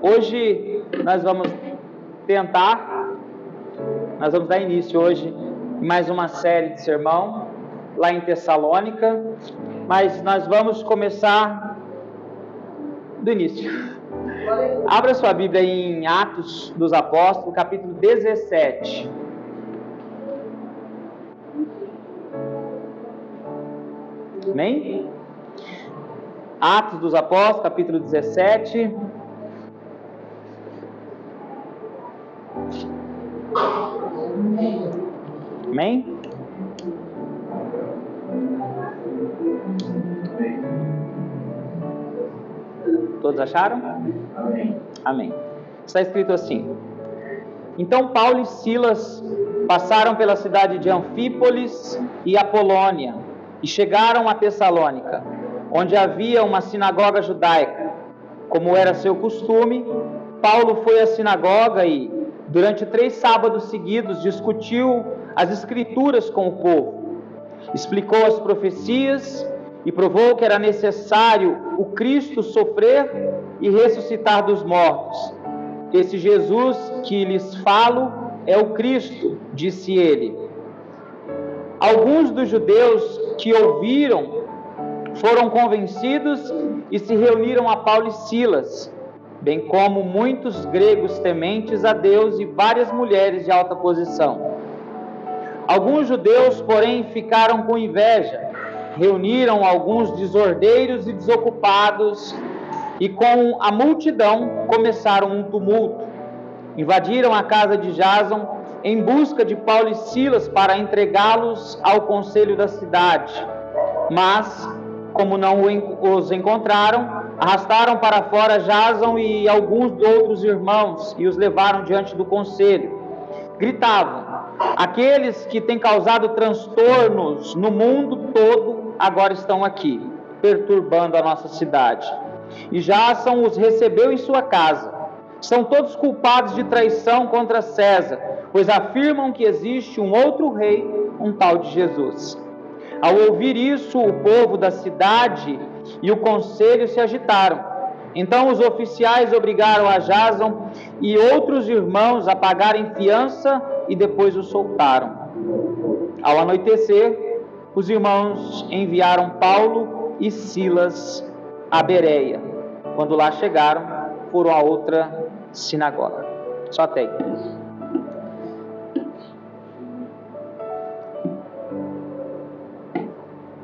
Hoje nós vamos dar início hoje em mais uma série de sermão lá em Tessalônica, mas nós vamos começar do início. Abra sua Bíblia em Atos dos Apóstolos, capítulo 17. Amém? Atos dos Apóstolos, capítulo 17. Amém? Todos acharam? Amém. Amém. Está escrito assim: Então Paulo e Silas passaram pela cidade de Anfípolis e Apolônia e chegaram a Tessalônica, onde havia uma sinagoga judaica. Como era seu costume, Paulo foi à sinagoga e, durante 3 sábados seguidos, discutiu as Escrituras com o povo. Explicou as profecias e provou que era necessário o Cristo sofrer e ressuscitar dos mortos. Esse Jesus que lhes falo é o Cristo, disse ele. Alguns dos judeus que ouviram foram convencidos e se reuniram a Paulo e Silas, bem como muitos gregos tementes a Deus e várias mulheres de alta posição. Alguns judeus, porém, ficaram com inveja, reuniram alguns desordeiros e desocupados e com a multidão começaram um tumulto. Invadiram a casa de Jason em busca de Paulo e Silas para entregá-los ao conselho da cidade. Mas, como não os encontraram, arrastaram para fora Jason e alguns outros irmãos e os levaram diante do conselho. Gritavam: aqueles que têm causado transtornos no mundo todo agora estão aqui, perturbando a nossa cidade. E Jason os recebeu em sua casa. São todos culpados de traição contra César, pois afirmam que existe um outro rei, um tal de Jesus. Ao ouvir isso, o povo da cidade e o conselho se agitaram. Então os oficiais obrigaram a Jason e outros irmãos a pagarem fiança e depois o soltaram. Ao anoitecer, os irmãos enviaram Paulo e Silas a Bereia. Quando lá chegaram, foram a outra sinagoga. Só até aí.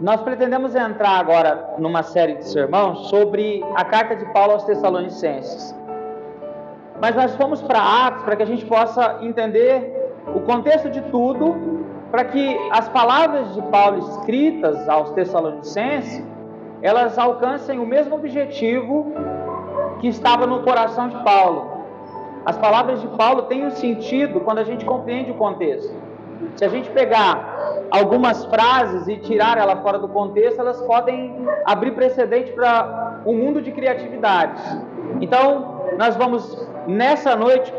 Nós pretendemos entrar agora numa série de sermões sobre a carta de Paulo aos Tessalonicenses. Mas nós fomos para Atos para que a gente possa entender o contexto de tudo, para que as palavras de Paulo escritas aos Tessalonicenses, elas alcancem o mesmo objetivo que estava no coração de Paulo. As palavras de Paulo têm um sentido quando a gente compreende o contexto. Se a gente pegar algumas frases e tirar ela fora do contexto, elas podem abrir precedente para um mundo de criatividade. Então, nós vamos, nessa noite,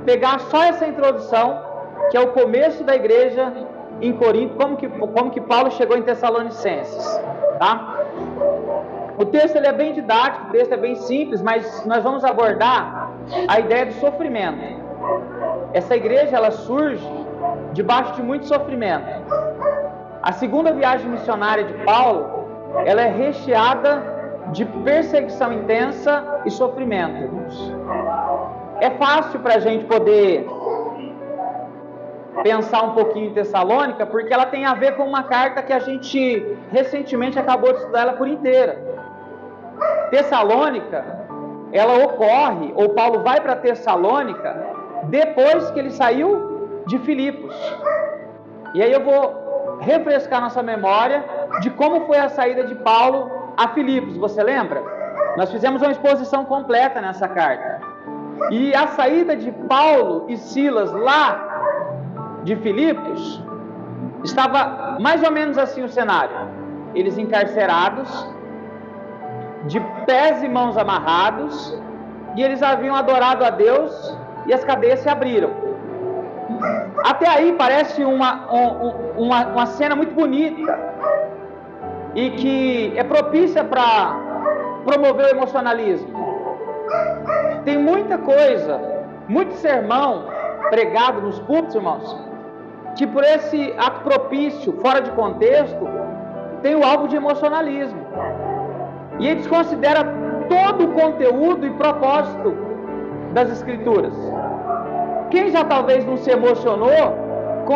pegar só essa introdução, que é o começo da igreja em Corinto, como que Paulo chegou em Tessalonicenses, tá? O texto ele é bem didático, o texto é bem simples, mas nós vamos abordar a ideia do sofrimento. Essa igreja, ela surge debaixo de muito sofrimento. A segunda viagem missionária de Paulo, ela é recheada de perseguição intensa e sofrimento. É fácil para a gente poder pensar um pouquinho em Tessalônica, porque ela tem a ver com uma carta que a gente recentemente acabou de estudar ela por inteira. Tessalônica, ela ocorre, ou Paulo vai para Tessalônica depois que ele saiu de Filipos. E aí eu vou refrescar nossa memória de como foi a saída de Paulo a Filipos. Você lembra? Nós fizemos uma exposição completa nessa carta. E a saída de Paulo e Silas lá de Filipos estava mais ou menos assim o cenário. Eles encarcerados, de pés e mãos amarrados, e eles haviam adorado a Deus e as cadeias se abriram. Até aí parece uma cena muito bonita e que é propícia para promover o emocionalismo. muita coisa, muito sermão pregado nos púlpitos, irmãos, que por esse ato propício, fora de contexto, tem o alvo de emocionalismo. E ele desconsidera todo o conteúdo e propósito das Escrituras. Quem já talvez não se emocionou com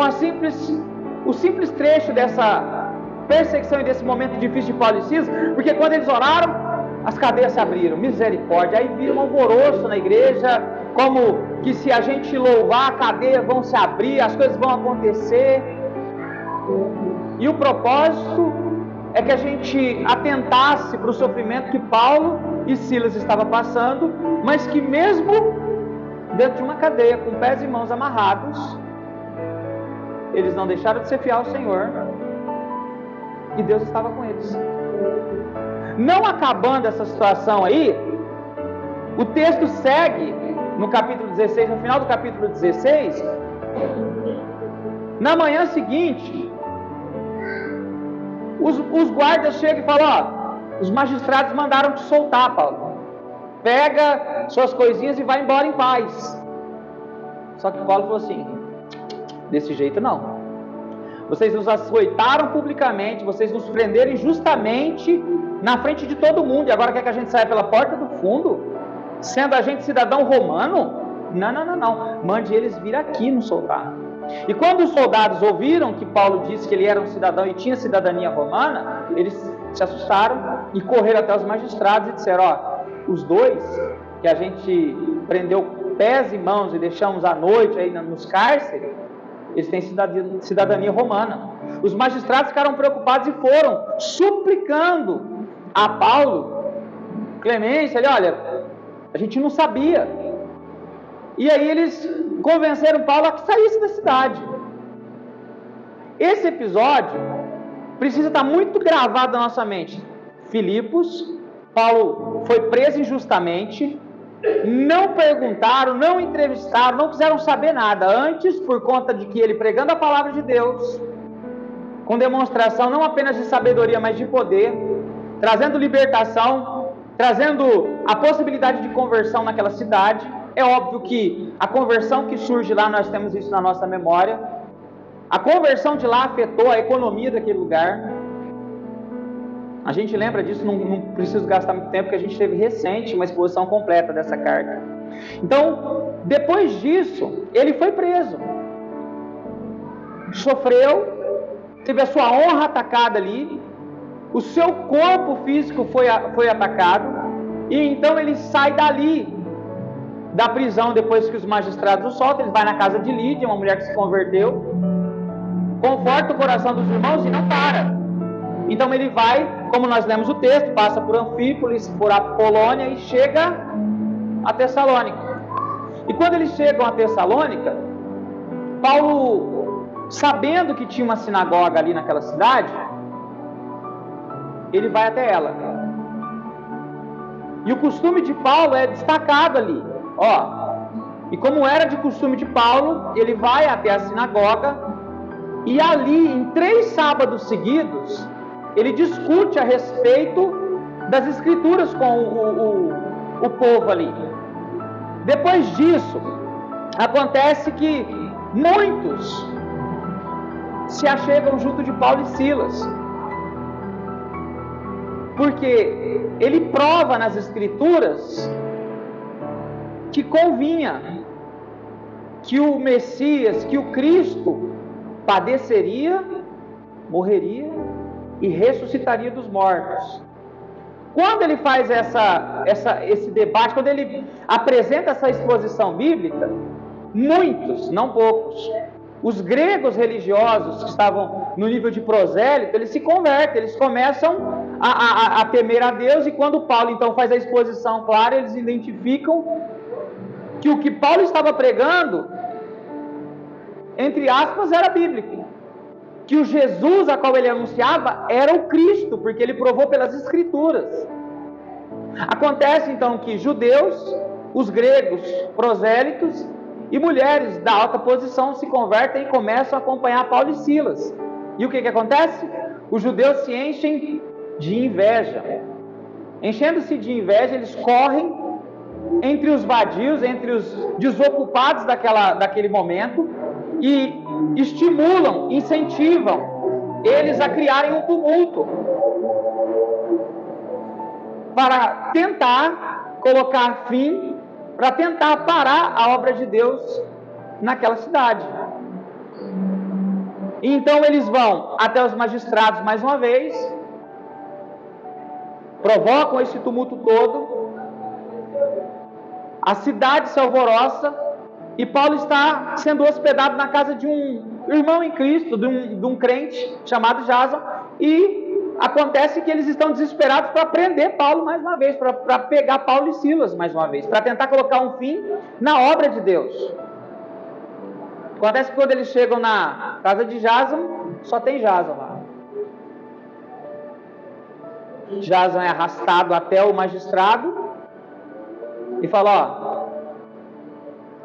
o simples trecho dessa perseguição e desse momento difícil de Paulo e Silas, porque quando eles oraram, as cadeias se abriram, misericórdia, aí vira um alvoroço na igreja, como que se a gente louvar, as cadeias vão se abrir, as coisas vão acontecer. E o propósito é que a gente atentasse para o sofrimento que Paulo e Silas estavam passando, mas que mesmo dentro de uma cadeia, com pés e mãos amarrados, eles não deixaram de ser fiel ao Senhor, e Deus estava com eles. Não acabando essa situação aí, o texto segue no capítulo 16, no final do capítulo 16, na manhã seguinte, os guardas chegam e falam: ó, os magistrados mandaram te soltar, Paulo. Pega suas coisinhas e vai embora em paz. Só que Paulo falou assim: desse jeito não. Vocês nos açoitaram publicamente, vocês nos prenderam injustamente na frente de todo mundo, e agora quer que a gente saia pela porta do fundo? Sendo a gente cidadão romano? Não. Mande eles vir aqui nos soltar. E quando os soldados ouviram que Paulo disse que ele era um cidadão e tinha cidadania romana, eles se assustaram e correram até os magistrados e disseram: ó, os dois que a gente prendeu pés e mãos e deixamos à noite aí nos cárceres, eles têm cidadania romana. Os magistrados ficaram preocupados e foram suplicando a Paulo clemência. Ele: olha, a gente não sabia. E aí eles convenceram Paulo a que saísse da cidade. Esse episódio precisa estar muito gravado na nossa mente. Filipos, Paulo foi preso injustamente, não perguntaram, não entrevistaram, não quiseram saber nada. Antes, por conta de que ele, pregando a palavra de Deus, com demonstração não apenas de sabedoria, mas de poder, trazendo libertação, trazendo a possibilidade de conversão naquela cidade. É óbvio que a conversão que surge lá, nós temos isso na nossa memória. A conversão de lá afetou a economia daquele lugar. A gente lembra disso, não preciso gastar muito tempo, porque a gente teve recente uma exposição completa dessa carta. Então, depois disso, ele foi preso. Sofreu, teve a sua honra atacada ali, o seu corpo físico foi atacado, e então ele sai dali, da prisão, depois que os magistrados o soltam. Ele vai na casa de Lídia, uma mulher que se converteu, conforta o coração dos irmãos e não para. Então ele vai, como nós lemos o texto, passa por Anfípolis, por Apolônia e chega a Tessalônica. E quando eles chegam a Tessalônica, Paulo, sabendo que tinha uma sinagoga ali naquela cidade, ele vai até ela. E o costume de Paulo é destacado ali. E como era de costume de Paulo, ele vai até a sinagoga e ali, em 3 sábados seguidos, ele discute a respeito das Escrituras com o povo ali. Depois disso, acontece que muitos se achegam junto de Paulo e Silas, porque ele prova nas Escrituras que convinha que o Messias, que o Cristo padeceria, morreria e ressuscitaria dos mortos. Quando ele faz esse debate, quando ele apresenta essa exposição bíblica, muitos, não poucos, os gregos religiosos que estavam no nível de prosélito, eles se convertem, eles começam a temer a Deus, e quando Paulo então faz a exposição clara, eles identificam que o que Paulo estava pregando, entre aspas, era bíblico. Que o Jesus a qual ele anunciava era o Cristo, porque ele provou pelas Escrituras. Acontece então que judeus, os gregos prosélitos e mulheres da alta posição se convertem e começam a acompanhar Paulo e Silas. E o que acontece? Os judeus se enchem de inveja. Enchendo-se de inveja, eles correm entre os vadios, entre os desocupados daquele momento, e estimulam, incentivam eles a criarem um tumulto para tentar colocar fim, para tentar parar a obra de Deus naquela cidade. E então eles vão até os magistrados mais uma vez, provocam esse tumulto todo, a cidade se alvoroça, e Paulo está sendo hospedado na casa de um irmão em Cristo, de um crente chamado Jason, e acontece que eles estão desesperados para prender Paulo mais uma vez, para pegar Paulo e Silas mais uma vez, para tentar colocar um fim na obra de Deus. Acontece que quando eles chegam na casa de Jason, só tem Jason lá. Jason é arrastado até o magistrado e fala: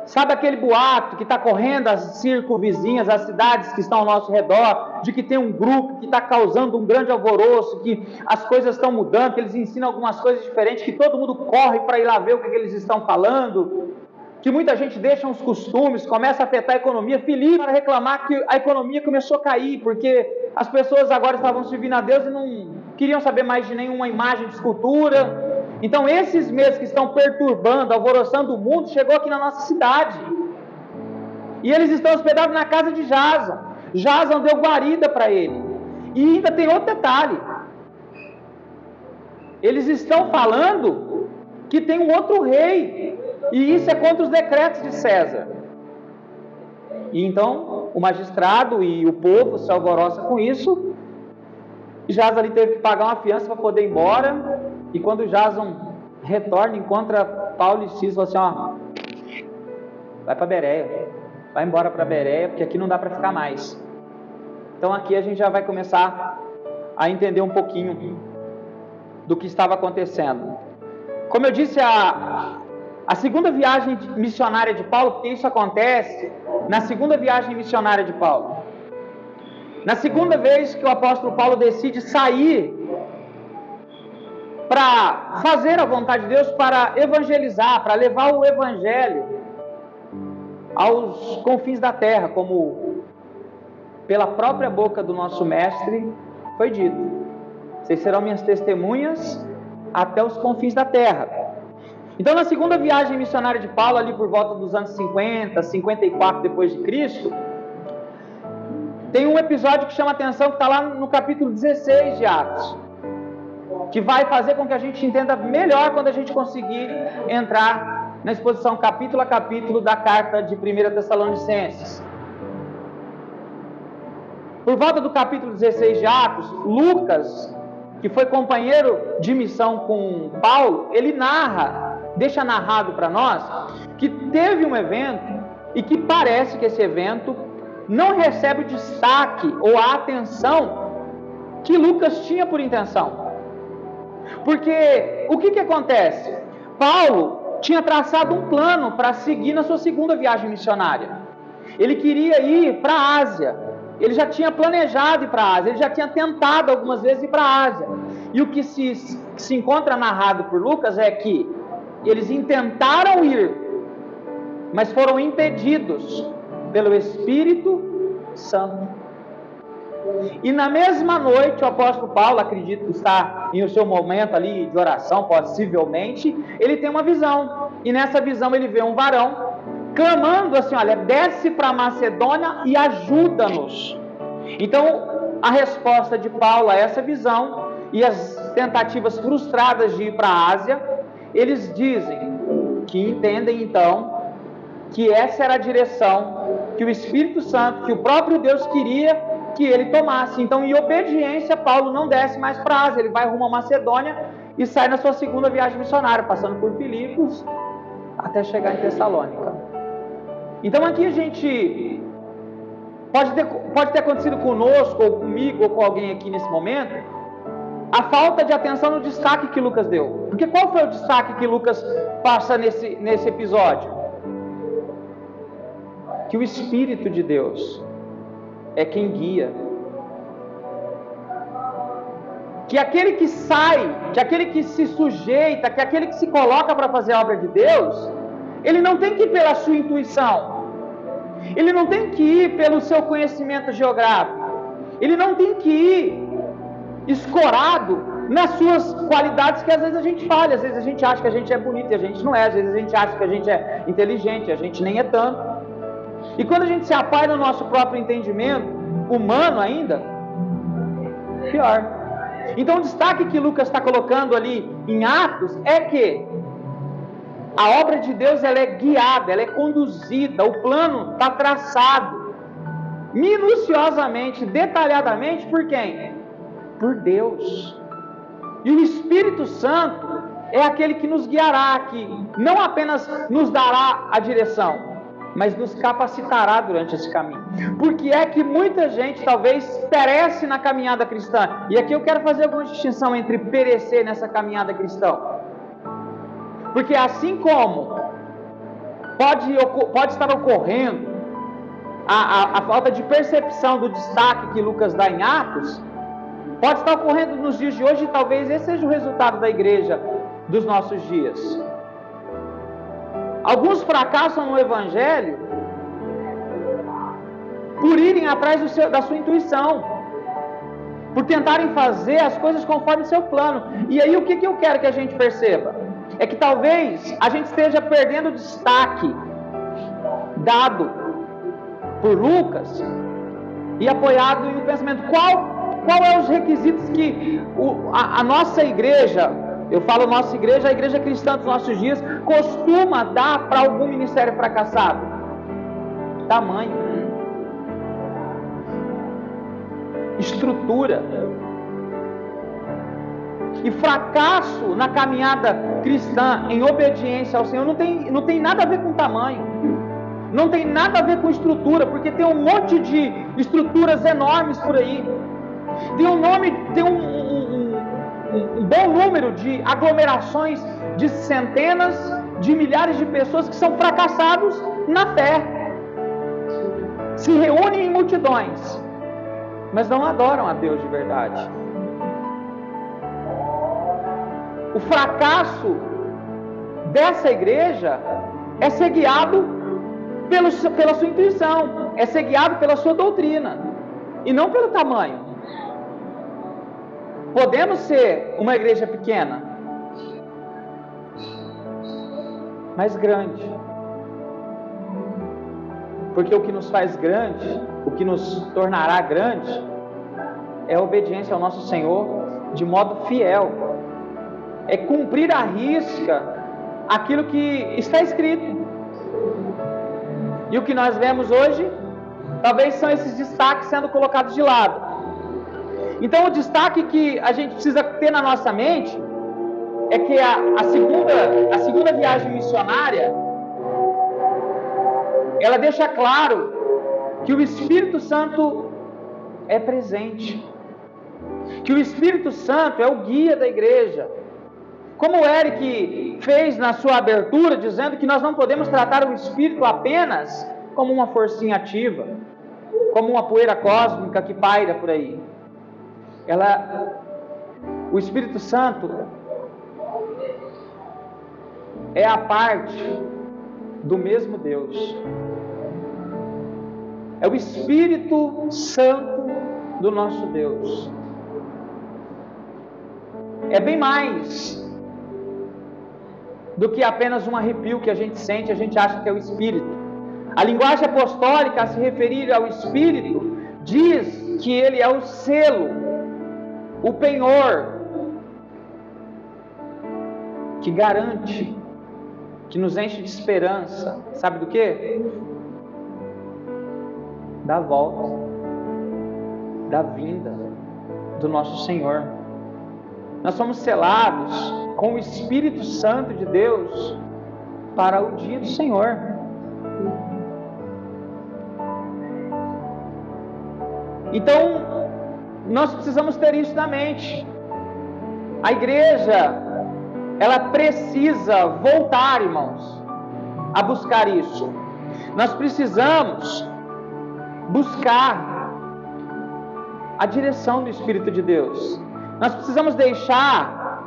sabe aquele boato que está correndo as circunvizinhas, as cidades que estão ao nosso redor, de que tem um grupo que está causando um grande alvoroço, que as coisas estão mudando, que eles ensinam algumas coisas diferentes, que todo mundo corre para ir lá ver o que eles estão falando, que muita gente deixa os costumes, começa a afetar a economia. Filipe para reclamar que a economia começou a cair, porque as pessoas agora estavam servindo a Deus e não queriam saber mais de nenhuma imagem de escultura. Então esses mesmos que estão perturbando, alvoroçando o mundo, chegou aqui na nossa cidade. E eles estão hospedados na casa de Jason. Jason deu guarida para ele. E ainda tem outro detalhe. Eles estão falando que tem um outro rei. E isso é contra os decretos de César. E então o magistrado e o povo se alvoroçam com isso. E Jason ali teve que pagar uma fiança para poder ir embora. E quando Jason retorna, encontra Paulo e Silas, fala assim: vai para Bereia, vai embora para Bereia, porque aqui não dá para ficar mais. Então aqui a gente já vai começar a entender um pouquinho do que estava acontecendo. Como eu disse, a segunda viagem missionária de Paulo, porque isso acontece na segunda viagem missionária de Paulo. Na segunda vez que o apóstolo Paulo decide sair para fazer a vontade de Deus, para evangelizar, para levar o evangelho aos confins da terra, como pela própria boca do nosso mestre foi dito: vocês serão minhas testemunhas até os confins da terra. Então, na segunda viagem missionária de Paulo, ali por volta dos anos 50, 54 depois de Cristo, tem um episódio que chama a atenção, que está lá no capítulo 16 de Atos, que vai fazer com que a gente entenda melhor quando a gente conseguir entrar na exposição capítulo a capítulo da carta de 1 Tessalonicenses. Por volta do capítulo 16 de Atos, Lucas, que foi companheiro de missão com Paulo, ele deixa narrado para nós que teve um evento e que parece que esse evento não recebe o destaque ou a atenção que Lucas tinha por intenção. Porque o que acontece? Paulo tinha traçado um plano para seguir na sua segunda viagem missionária. Ele queria ir para a Ásia. Ele já tinha planejado ir para a Ásia. Ele já tinha tentado algumas vezes ir para a Ásia. E o que se encontra narrado por Lucas é que eles intentaram ir, mas foram impedidos pelo Espírito Santo. E na mesma noite, o apóstolo Paulo, acredito que está em seu momento ali de oração, possivelmente, ele tem uma visão. E nessa visão ele vê um varão clamando assim: olha, desce para a Macedônia e ajuda-nos. Então, a resposta de Paulo a essa visão e as tentativas frustradas de ir para a Ásia, eles dizem que entendem então que essa era a direção que o Espírito Santo, que o próprio Deus queria que ele tomasse. Então, em obediência, Paulo não desce mais para a Ásia, ele vai rumo à Macedônia e sai na sua segunda viagem missionária, passando por Filipos até chegar em Tessalônica. Então aqui a gente pode ter acontecido conosco, ou comigo, ou com alguém aqui nesse momento, a falta de atenção no destaque que Lucas deu. Porque qual foi o destaque que Lucas passa nesse episódio? Que o Espírito de Deus é quem guia. que aquele que sai, que aquele que se sujeita, que aquele que se coloca para fazer a obra de Deus, ele não tem que ir pela sua intuição, ele não tem que ir pelo seu conhecimento geográfico, ele não tem que ir escorado nas suas qualidades, que às vezes a gente falha, às vezes a gente acha que a gente é bonito e a gente não é, às vezes a gente acha que a gente é inteligente e a gente nem é tanto. E quando a gente se apoia no nosso próprio entendimento, humano ainda, pior. Então o destaque que Lucas está colocando ali em Atos é que a obra de Deus, ela é guiada, ela é conduzida, o plano está traçado minuciosamente, detalhadamente por quem? Por Deus. E o Espírito Santo é aquele que nos guiará, que não apenas nos dará a direção, mas nos capacitará durante esse caminho. Porque é que muita gente talvez perece na caminhada cristã. E aqui eu quero fazer alguma distinção entre perecer nessa caminhada cristã. Porque assim como pode estar ocorrendo a falta de percepção do destaque que Lucas dá em Atos, pode estar ocorrendo nos dias de hoje, e talvez esse seja o resultado da igreja dos nossos dias. Alguns fracassam no Evangelho por irem atrás da sua intuição, por tentarem fazer as coisas conforme o seu plano. E aí o que eu quero que a gente perceba? É que talvez a gente esteja perdendo o destaque dado por Lucas e apoiado no pensamento. Qual é os requisitos que a nossa igreja, eu falo nossa igreja, a igreja cristã dos nossos dias, costuma dar para algum ministério fracassado? Tamanho, estrutura. E fracasso na caminhada cristã em obediência ao Senhor não tem nada a ver com tamanho, não tem nada a ver com estrutura, porque tem um monte de estruturas enormes por aí. Tem um bom número de aglomerações de centenas de milhares de pessoas que são fracassados na fé, se reúnem em multidões, mas não adoram a Deus de verdade. O fracasso dessa igreja é ser guiado pela sua intuição, é ser guiado pela sua doutrina, e não pelo tamanho. Podemos ser uma igreja pequena, mas grande, porque o que nos faz grande, o que nos tornará grande, é a obediência ao nosso Senhor de modo fiel, é cumprir à risca aquilo que está escrito. E o que nós vemos hoje, talvez são esses destaques sendo colocados de lado. Então o destaque que a gente precisa ter na nossa mente é que a segunda viagem missionária, ela deixa claro que o Espírito Santo é presente, que o Espírito Santo é o guia da igreja. Como o Eric fez na sua abertura, dizendo que nós não podemos tratar o Espírito apenas como uma forcinha ativa, como uma poeira cósmica que paira por aí. O Espírito Santo é a parte do mesmo Deus. É o Espírito Santo do nosso Deus. É bem mais do que apenas um arrepio que a gente sente, a gente acha que é o Espírito. A linguagem apostólica, a se referir ao Espírito, diz que ele é o selo, o penhor, que garante, que nos enche de esperança. Sabe do quê? Da volta, da vinda do nosso Senhor. Nós somos selados com o Espírito Santo de Deus para o dia do Senhor. Então, nós precisamos ter isso na mente. A igreja, ela precisa voltar, irmãos, a buscar isso. Nós precisamos buscar a direção do Espírito de Deus. Nós precisamos deixar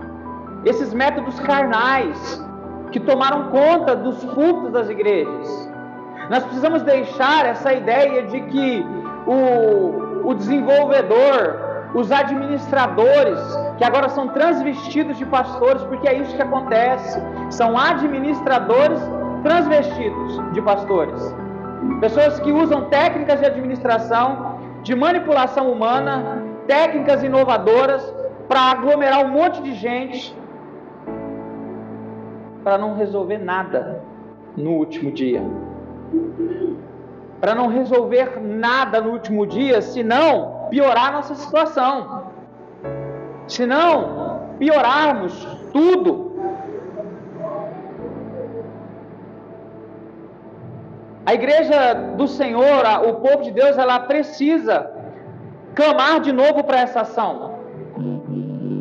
esses métodos carnais que tomaram conta dos púlpitos das igrejas. Nós precisamos deixar essa ideia de que o desenvolvedor, os administradores, que agora são transvestidos de pastores, porque é isso que acontece. São administradores transvestidos de pastores. Pessoas que usam técnicas de administração, de manipulação humana, técnicas inovadoras para aglomerar um monte de gente, para não resolver nada no último dia. Para não resolver nada no último dia, senão piorar a nossa situação. Senão piorarmos tudo. A igreja do Senhor, o povo de Deus, ela precisa clamar de novo para essa ação.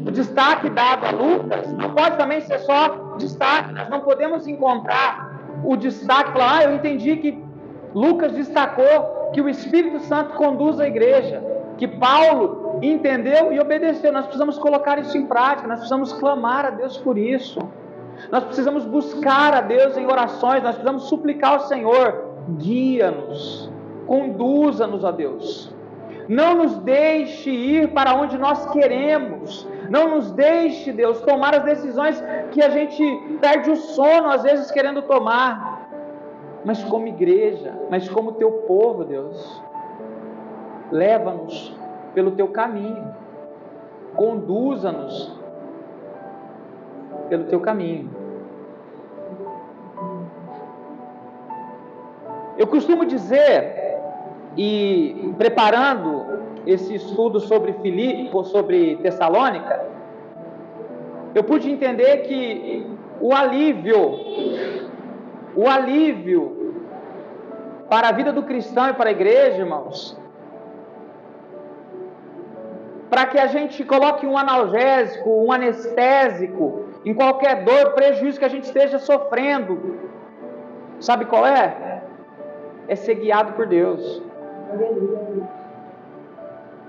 O destaque dado a Lucas não pode também ser só destaque. Nós não podemos encontrar o destaque, falar, eu entendi que Lucas destacou que o Espírito Santo conduz a igreja, que Paulo entendeu e obedeceu. Nós precisamos colocar isso em prática, nós precisamos clamar a Deus por isso. Nós precisamos buscar a Deus em orações, nós precisamos suplicar ao Senhor, guia-nos, conduza-nos a Deus. Não nos deixe ir para onde nós queremos. Não nos deixe, Deus, tomar as decisões que a gente perde o sono, às vezes, querendo tomar. Mas como igreja, mas como teu povo, Deus, leva-nos pelo teu caminho. Conduza-nos pelo teu caminho. Eu costumo dizer, e preparando esse estudo sobre Filipe, sobre Tessalônica, eu pude entender que o alívio para a vida do cristão e para a igreja, irmãos, para que a gente coloque um analgésico, um anestésico em qualquer dor, prejuízo que a gente esteja sofrendo, sabe qual é? É ser guiado por Deus.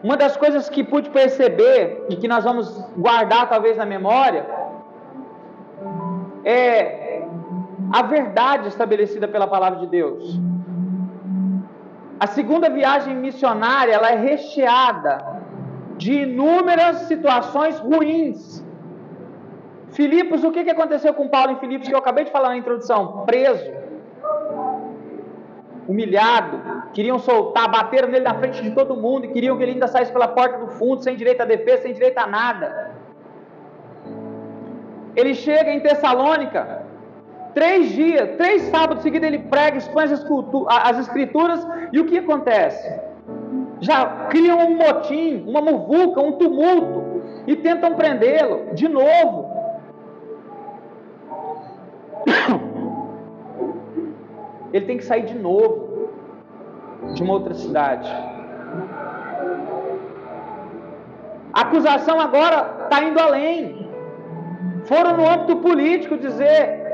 Uma das coisas que pude perceber e que nós vamos guardar talvez na memória é a verdade estabelecida pela palavra de Deus. A segunda viagem missionária, ela é recheada de inúmeras situações ruins. Filipos, o que aconteceu com Paulo em Filipos, que eu acabei de falar na introdução? Preso, humilhado, queriam soltar, bateram nele na frente de todo mundo e queriam que ele ainda saísse pela porta do fundo, sem direito à defesa, sem direito a nada. Ele chega em Tessalônica, 3 sábados seguidos ele prega, expõe as escrituras, e o que acontece? Já criam um motim, uma muvuca, um tumulto, e tentam prendê-lo de novo. Ele tem que sair de novo de uma outra cidade. A acusação agora está indo além. Foram no âmbito político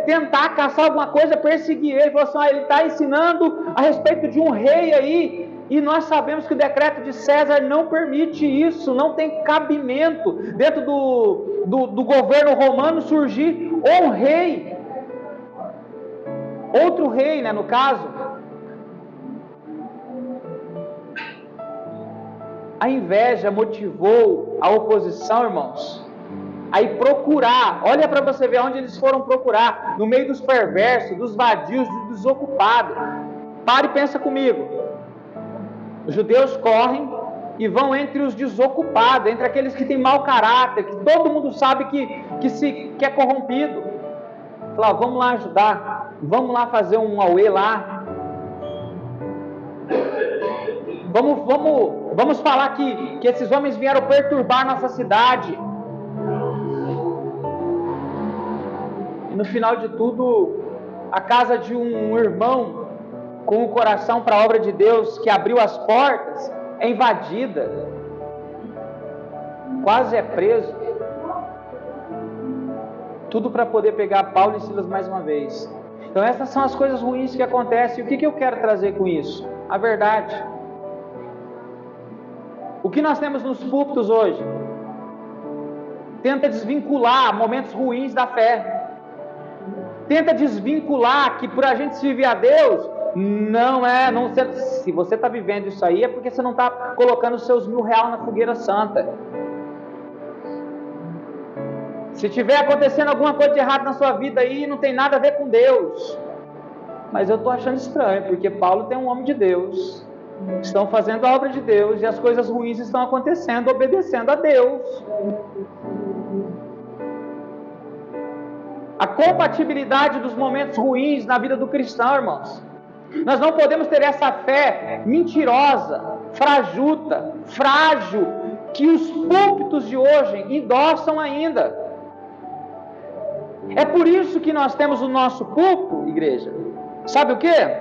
tentar caçar alguma coisa, perseguir ele. Falou assim, ele está ensinando a respeito de um rei aí, e nós sabemos que o decreto de César não permite isso, não tem cabimento dentro do governo romano surgir um rei. Outro rei, no caso. A inveja motivou a oposição, irmãos, a ir procurar. Olha para você ver onde eles foram procurar. No meio dos perversos, dos vadios, dos desocupados. Pare e pensa comigo. Os judeus correm e vão entre os desocupados, entre aqueles que têm mau caráter, que todo mundo sabe que é corrompido. Falar, vamos lá ajudar. Vamos lá fazer um auê lá. Vamos falar que esses homens vieram perturbar nossa cidade. E no final de tudo, a casa de um irmão com o coração para a obra de Deus, que abriu as portas, é invadida. Quase é preso. Tudo para poder pegar Paulo e Silas mais uma vez. Então essas são as coisas ruins que acontecem. E o que eu quero trazer com isso? A verdade. O que nós temos nos púlpitos hoje? tenta desvincular momentos ruins da fé. Tenta desvincular que por a gente servir a Deus, se você está vivendo isso aí, é porque você não está colocando os seus R$1.000 na fogueira santa. Se tiver acontecendo alguma coisa de errado na sua vida aí, não tem nada a ver com Deus. Mas eu estou achando estranho, porque Paulo tem um homem de Deus, estão fazendo a obra de Deus, e as coisas ruins estão acontecendo, obedecendo a Deus. A compatibilidade dos momentos ruins na vida do cristão, irmãos. Nós não podemos ter essa fé mentirosa, frajuta, frágil, que os púlpitos de hoje endossam ainda. É por isso que nós temos o nosso púlpito, igreja. Sabe o quê?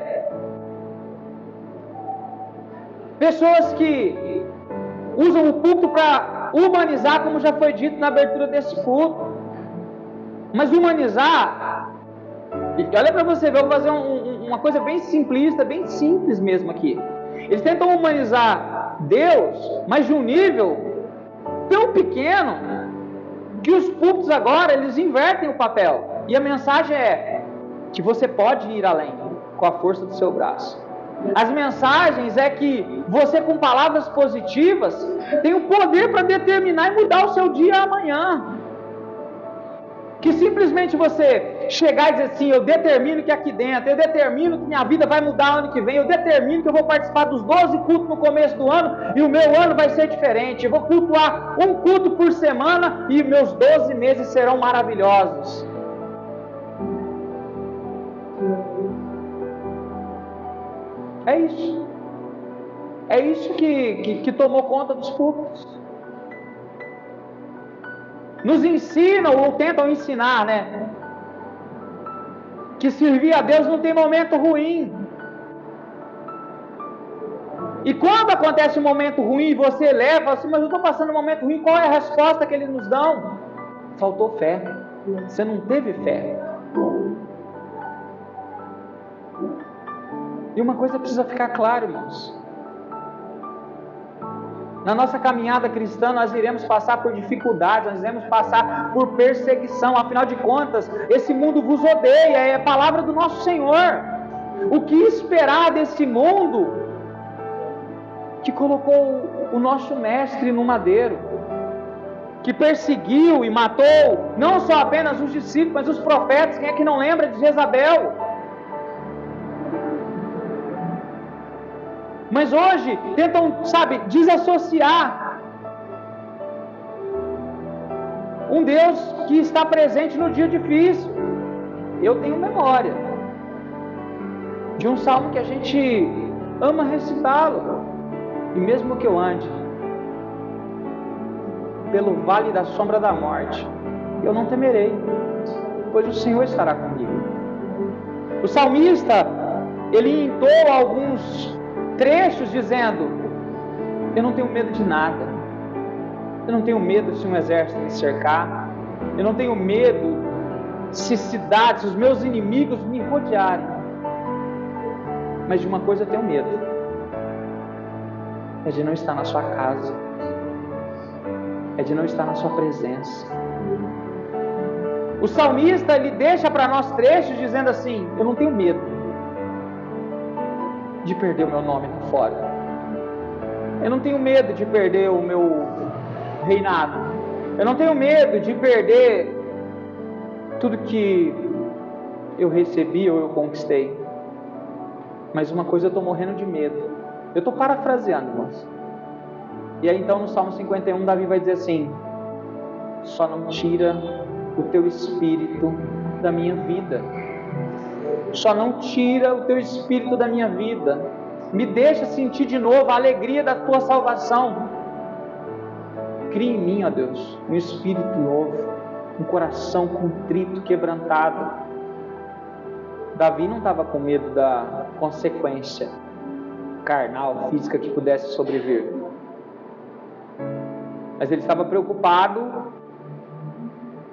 Pessoas que usam o púlpito para humanizar, como já foi dito na abertura desse culto. Mas humanizar, olha para você ver, eu vou fazer uma coisa bem simplista, bem simples mesmo aqui. Eles tentam humanizar Deus, mas de um nível tão pequeno, que os púlpitos agora, eles invertem o papel. E a mensagem é que você pode ir além, com a força do seu braço. As mensagens é que você, com palavras positivas, tem o poder para determinar e mudar o seu dia amanhã. Que simplesmente você chegar e dizer assim, eu determino que aqui dentro, eu determino que minha vida vai mudar ano que vem, eu determino que eu vou participar dos 12 cultos no começo do ano, e o meu ano vai ser diferente, eu vou cultuar um culto por semana, e meus 12 meses serão maravilhosos. É isso. É isso que tomou conta dos púlpitos. Nos ensinam ou tentam ensinar, né? Que servir a Deus não tem momento ruim. E quando acontece um momento ruim, você leva assim, mas eu estou passando um momento ruim, qual é a resposta que eles nos dão? Faltou fé. Você não teve fé. E uma coisa precisa ficar clara, irmãos. Na nossa caminhada cristã, nós iremos passar por dificuldades, nós iremos passar por perseguição. Afinal de contas, esse mundo vos odeia, é a palavra do nosso Senhor. O que esperar desse mundo que colocou o nosso mestre no madeiro, que perseguiu e matou não só apenas os discípulos, mas os profetas? Quem é que não lembra de Jezabel? Mas hoje tentam, desassociar um Deus que está presente no dia difícil. Eu tenho memória de um salmo que a gente ama recitá-lo. E mesmo que eu ande pelo vale da sombra da morte, eu não temerei, pois o Senhor estará comigo. O salmista, ele entoa alguns trechos dizendo, eu não tenho medo de nada, eu não tenho medo se um exército me cercar, eu não tenho medo se cidades, se os meus inimigos me rodearem, mas de uma coisa eu tenho medo, é de não estar na sua casa, é de não estar na sua presença. O salmista, ele deixa para nós trechos dizendo assim, eu não tenho medo de perder o meu nome lá fora, eu não tenho medo de perder o meu reinado, eu não tenho medo de perder tudo que eu recebi ou eu conquistei, mas uma coisa eu estou morrendo de medo. Eu estou parafraseando, irmãos. E aí então no Salmo 51 Davi vai dizer assim, só não tira o teu espírito da minha vida, só não tira o teu espírito da minha vida, me deixa sentir de novo a alegria da tua salvação. Cria em mim, ó Deus, um espírito novo, um coração contrito, quebrantado. Davi não estava com medo da consequência carnal, física que pudesse sobrevir, mas ele estava preocupado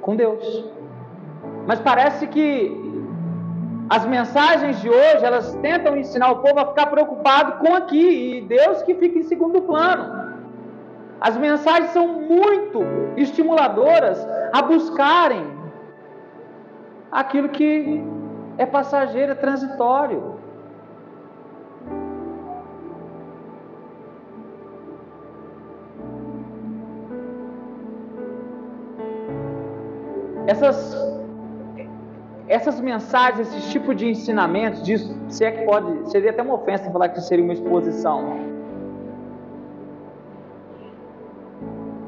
com Deus. Mas parece que as mensagens de hoje, elas tentam ensinar o povo a ficar preocupado com aqui, e Deus que fica em segundo plano. As mensagens são muito estimuladoras a buscarem aquilo que é passageiro, é transitório. Essas mensagens, esse tipo de ensinamentos, se é que pode, seria até uma ofensa falar que seria uma exposição.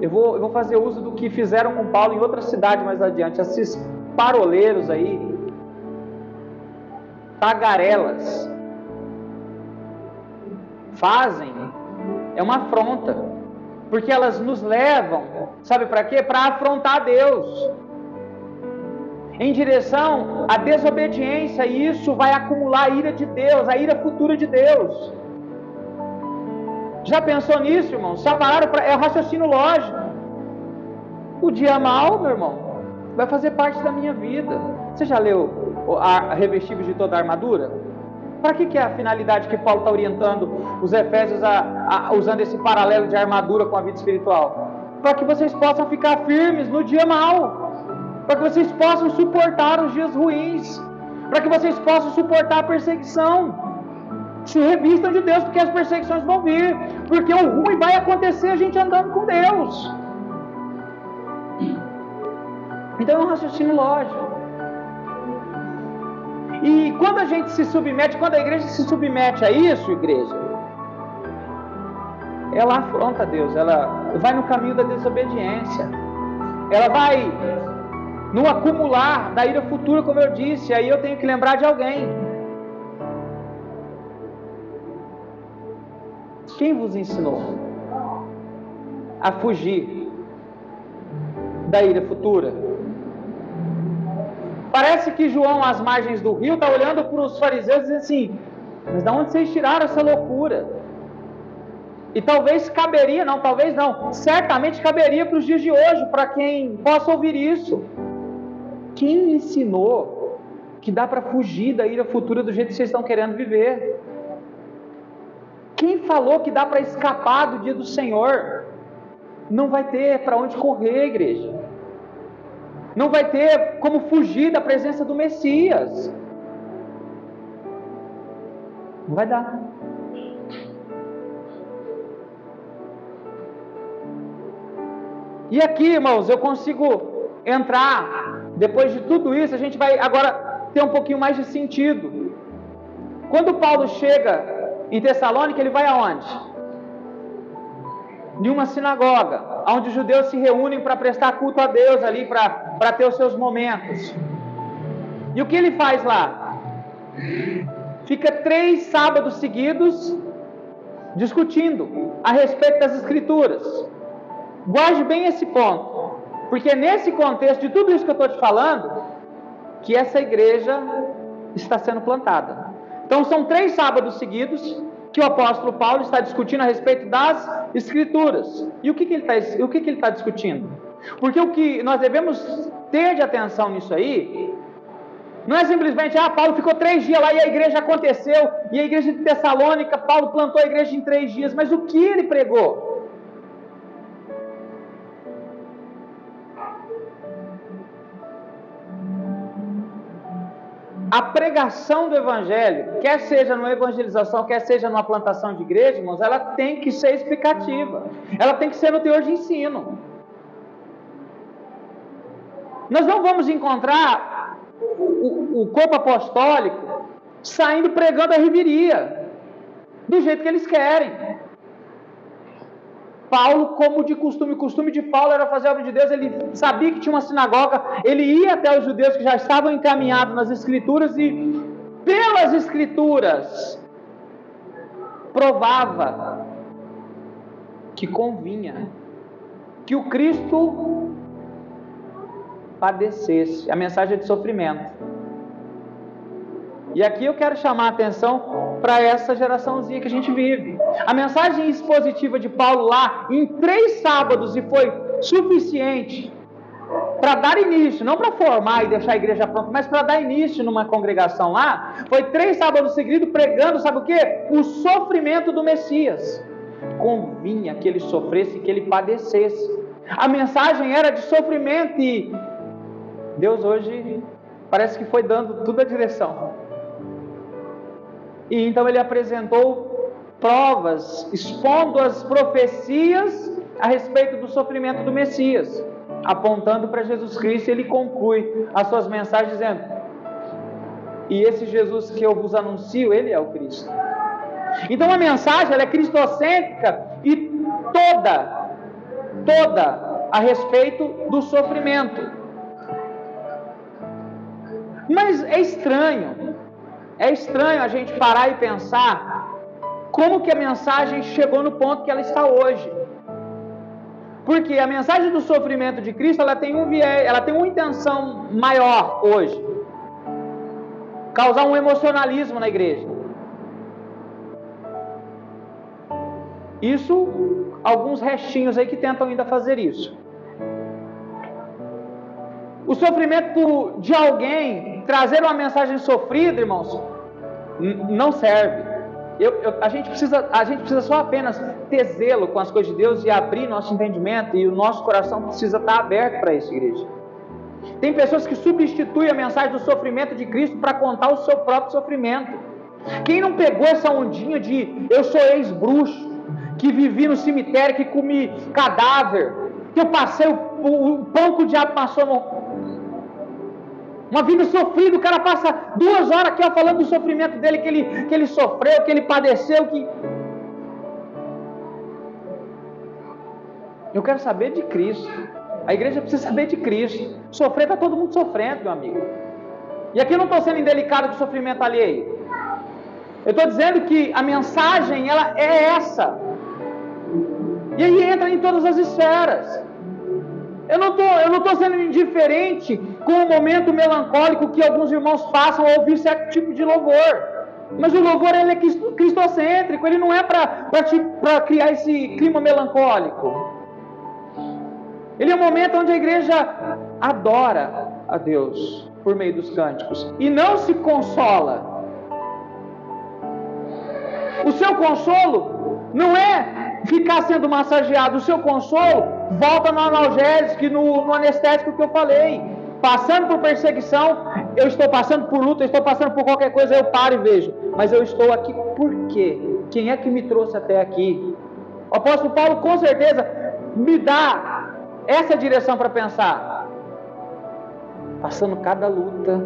Eu vou fazer uso do que fizeram com Paulo em outra cidade mais adiante. Esses paroleiros aí, tagarelas, fazem, é uma afronta, porque elas nos levam, sabe para quê? Para afrontar Deus, em direção à desobediência, e isso vai acumular a ira de Deus, a ira futura de Deus. Já pensou nisso, irmão? Já pararam é o raciocínio lógico. O dia mal, meu irmão, vai fazer parte da minha vida. Você já leu a Revestíveis de toda a armadura? Para que é a finalidade que Paulo está orientando os Efésios usando esse paralelo de armadura com a vida espiritual? Para que vocês possam ficar firmes no dia mal, para que vocês possam suportar os dias ruins, para que vocês possam suportar a perseguição. Se revistam de Deus, porque as perseguições vão vir, porque o ruim vai acontecer a gente andando com Deus. Então é um raciocínio lógico. E quando a gente se submete, quando a igreja se submete a isso, igreja, ela afronta Deus, ela vai no caminho da desobediência, ela vai no acumular da ira futura, como eu disse. Aí eu tenho que lembrar de alguém. Quem vos ensinou a fugir da ira futura? Parece que João, às margens do rio, está olhando para os fariseus e dizendo assim: mas de onde vocês tiraram essa loucura? E talvez caberia, não, talvez não, certamente caberia para os dias de hoje, para quem possa ouvir isso. Quem ensinou que dá para fugir da ira futura do jeito que vocês estão querendo viver? Quem falou que dá para escapar do dia do Senhor? Não vai ter para onde correr, igreja. Não vai ter como fugir da presença do Messias. Não vai dar. E aqui, irmãos, eu consigo entrar, depois de tudo isso, a gente vai agora ter um pouquinho mais de sentido. Quando Paulo chega em Tessalônica, ele vai aonde? Em uma sinagoga, onde os judeus se reúnem para prestar culto a Deus ali, para ter os seus momentos. E o que ele faz lá? Fica 3 sábados seguidos discutindo a respeito das Escrituras. Guarde bem esse ponto, porque é nesse contexto de tudo isso que eu estou te falando que essa igreja está sendo plantada. Então são 3 sábados seguidos que o apóstolo Paulo está discutindo a respeito das Escrituras. E o que ele está discutindo? Porque o que nós devemos ter de atenção nisso aí não é simplesmente, Paulo ficou 3 dias lá e a igreja aconteceu, e a igreja de Tessalônica, Paulo plantou a igreja em 3 dias, mas o que ele pregou? A pregação do Evangelho, quer seja numa evangelização, quer seja numa plantação de igreja, irmãos, ela tem que ser explicativa, ela tem que ser no teor de ensino. Nós não vamos encontrar o corpo apostólico saindo pregando a reviria, do jeito que eles querem. Paulo, como de costume, o costume de Paulo era fazer a obra de Deus. Ele sabia que tinha uma sinagoga, ele ia até os judeus que já estavam encaminhados nas Escrituras e pelas Escrituras provava que convinha que o Cristo padecesse. A mensagem é de sofrimento. E aqui eu quero chamar a atenção para essa geraçãozinha que a gente vive. A mensagem expositiva de Paulo lá, em 3 sábados, e foi suficiente para dar início, não para formar e deixar a igreja pronta, mas para dar início numa congregação lá, foi 3 sábados seguidos pregando, sabe o quê? O sofrimento do Messias. convinha que ele sofresse, que ele padecesse. A mensagem era de sofrimento e Deus hoje parece que foi dando toda a direção. E então ele apresentou provas, expondo as profecias a respeito do sofrimento do Messias, apontando para Jesus Cristo. Ele conclui as suas mensagens dizendo: e esse Jesus que eu vos anuncio, ele é o Cristo. Então a mensagem ela é cristocêntrica e toda a respeito do sofrimento. Mas é estranho a gente parar e pensar como que a mensagem chegou no ponto que ela está hoje. Porque a mensagem do sofrimento de Cristo, ela tem uma intenção maior hoje: causar um emocionalismo na igreja. Isso, alguns restinhos aí que tentam ainda fazer isso. O sofrimento de alguém trazer uma mensagem sofrida, irmãos, não serve. A gente precisa só apenas ter zelo com as coisas de Deus e abrir nosso entendimento, e o nosso coração precisa estar aberto para isso, igreja. Tem pessoas que substituem a mensagem do sofrimento de Cristo para contar o seu próprio sofrimento. Quem não pegou essa ondinha de eu sou ex-bruxo, que vivi no cemitério, que comi cadáver, que eu passei o pão que o diabo passou uma vida sofrida? O cara passa 2 horas aqui falando do sofrimento dele, que ele sofreu, que ele padeceu, Eu quero saber de Cristo. A igreja precisa saber de Cristo. Sofrer, está todo mundo sofrendo, meu amigo. E aqui eu não estou sendo indelicado com o sofrimento alheio. Eu estou dizendo que a mensagem, ela é essa. E aí entra em todas as esferas. Eu não estou sendo indiferente com o momento melancólico que alguns irmãos passam ao ouvir certo tipo de louvor. Mas o louvor, ele é cristocêntrico, ele não é para criar esse clima melancólico. Ele é um momento onde a igreja adora a Deus por meio dos cânticos e não se consola. O seu consolo não é ficar sendo massageado. O seu consolo volta no analgésico e no anestésico que eu falei. Passando por perseguição, eu estou passando por luta, eu estou passando por qualquer coisa, eu paro e vejo. Mas eu estou aqui por quê? Quem é que me trouxe até aqui? O apóstolo Paulo com certeza me dá essa direção para pensar. Passando cada luta,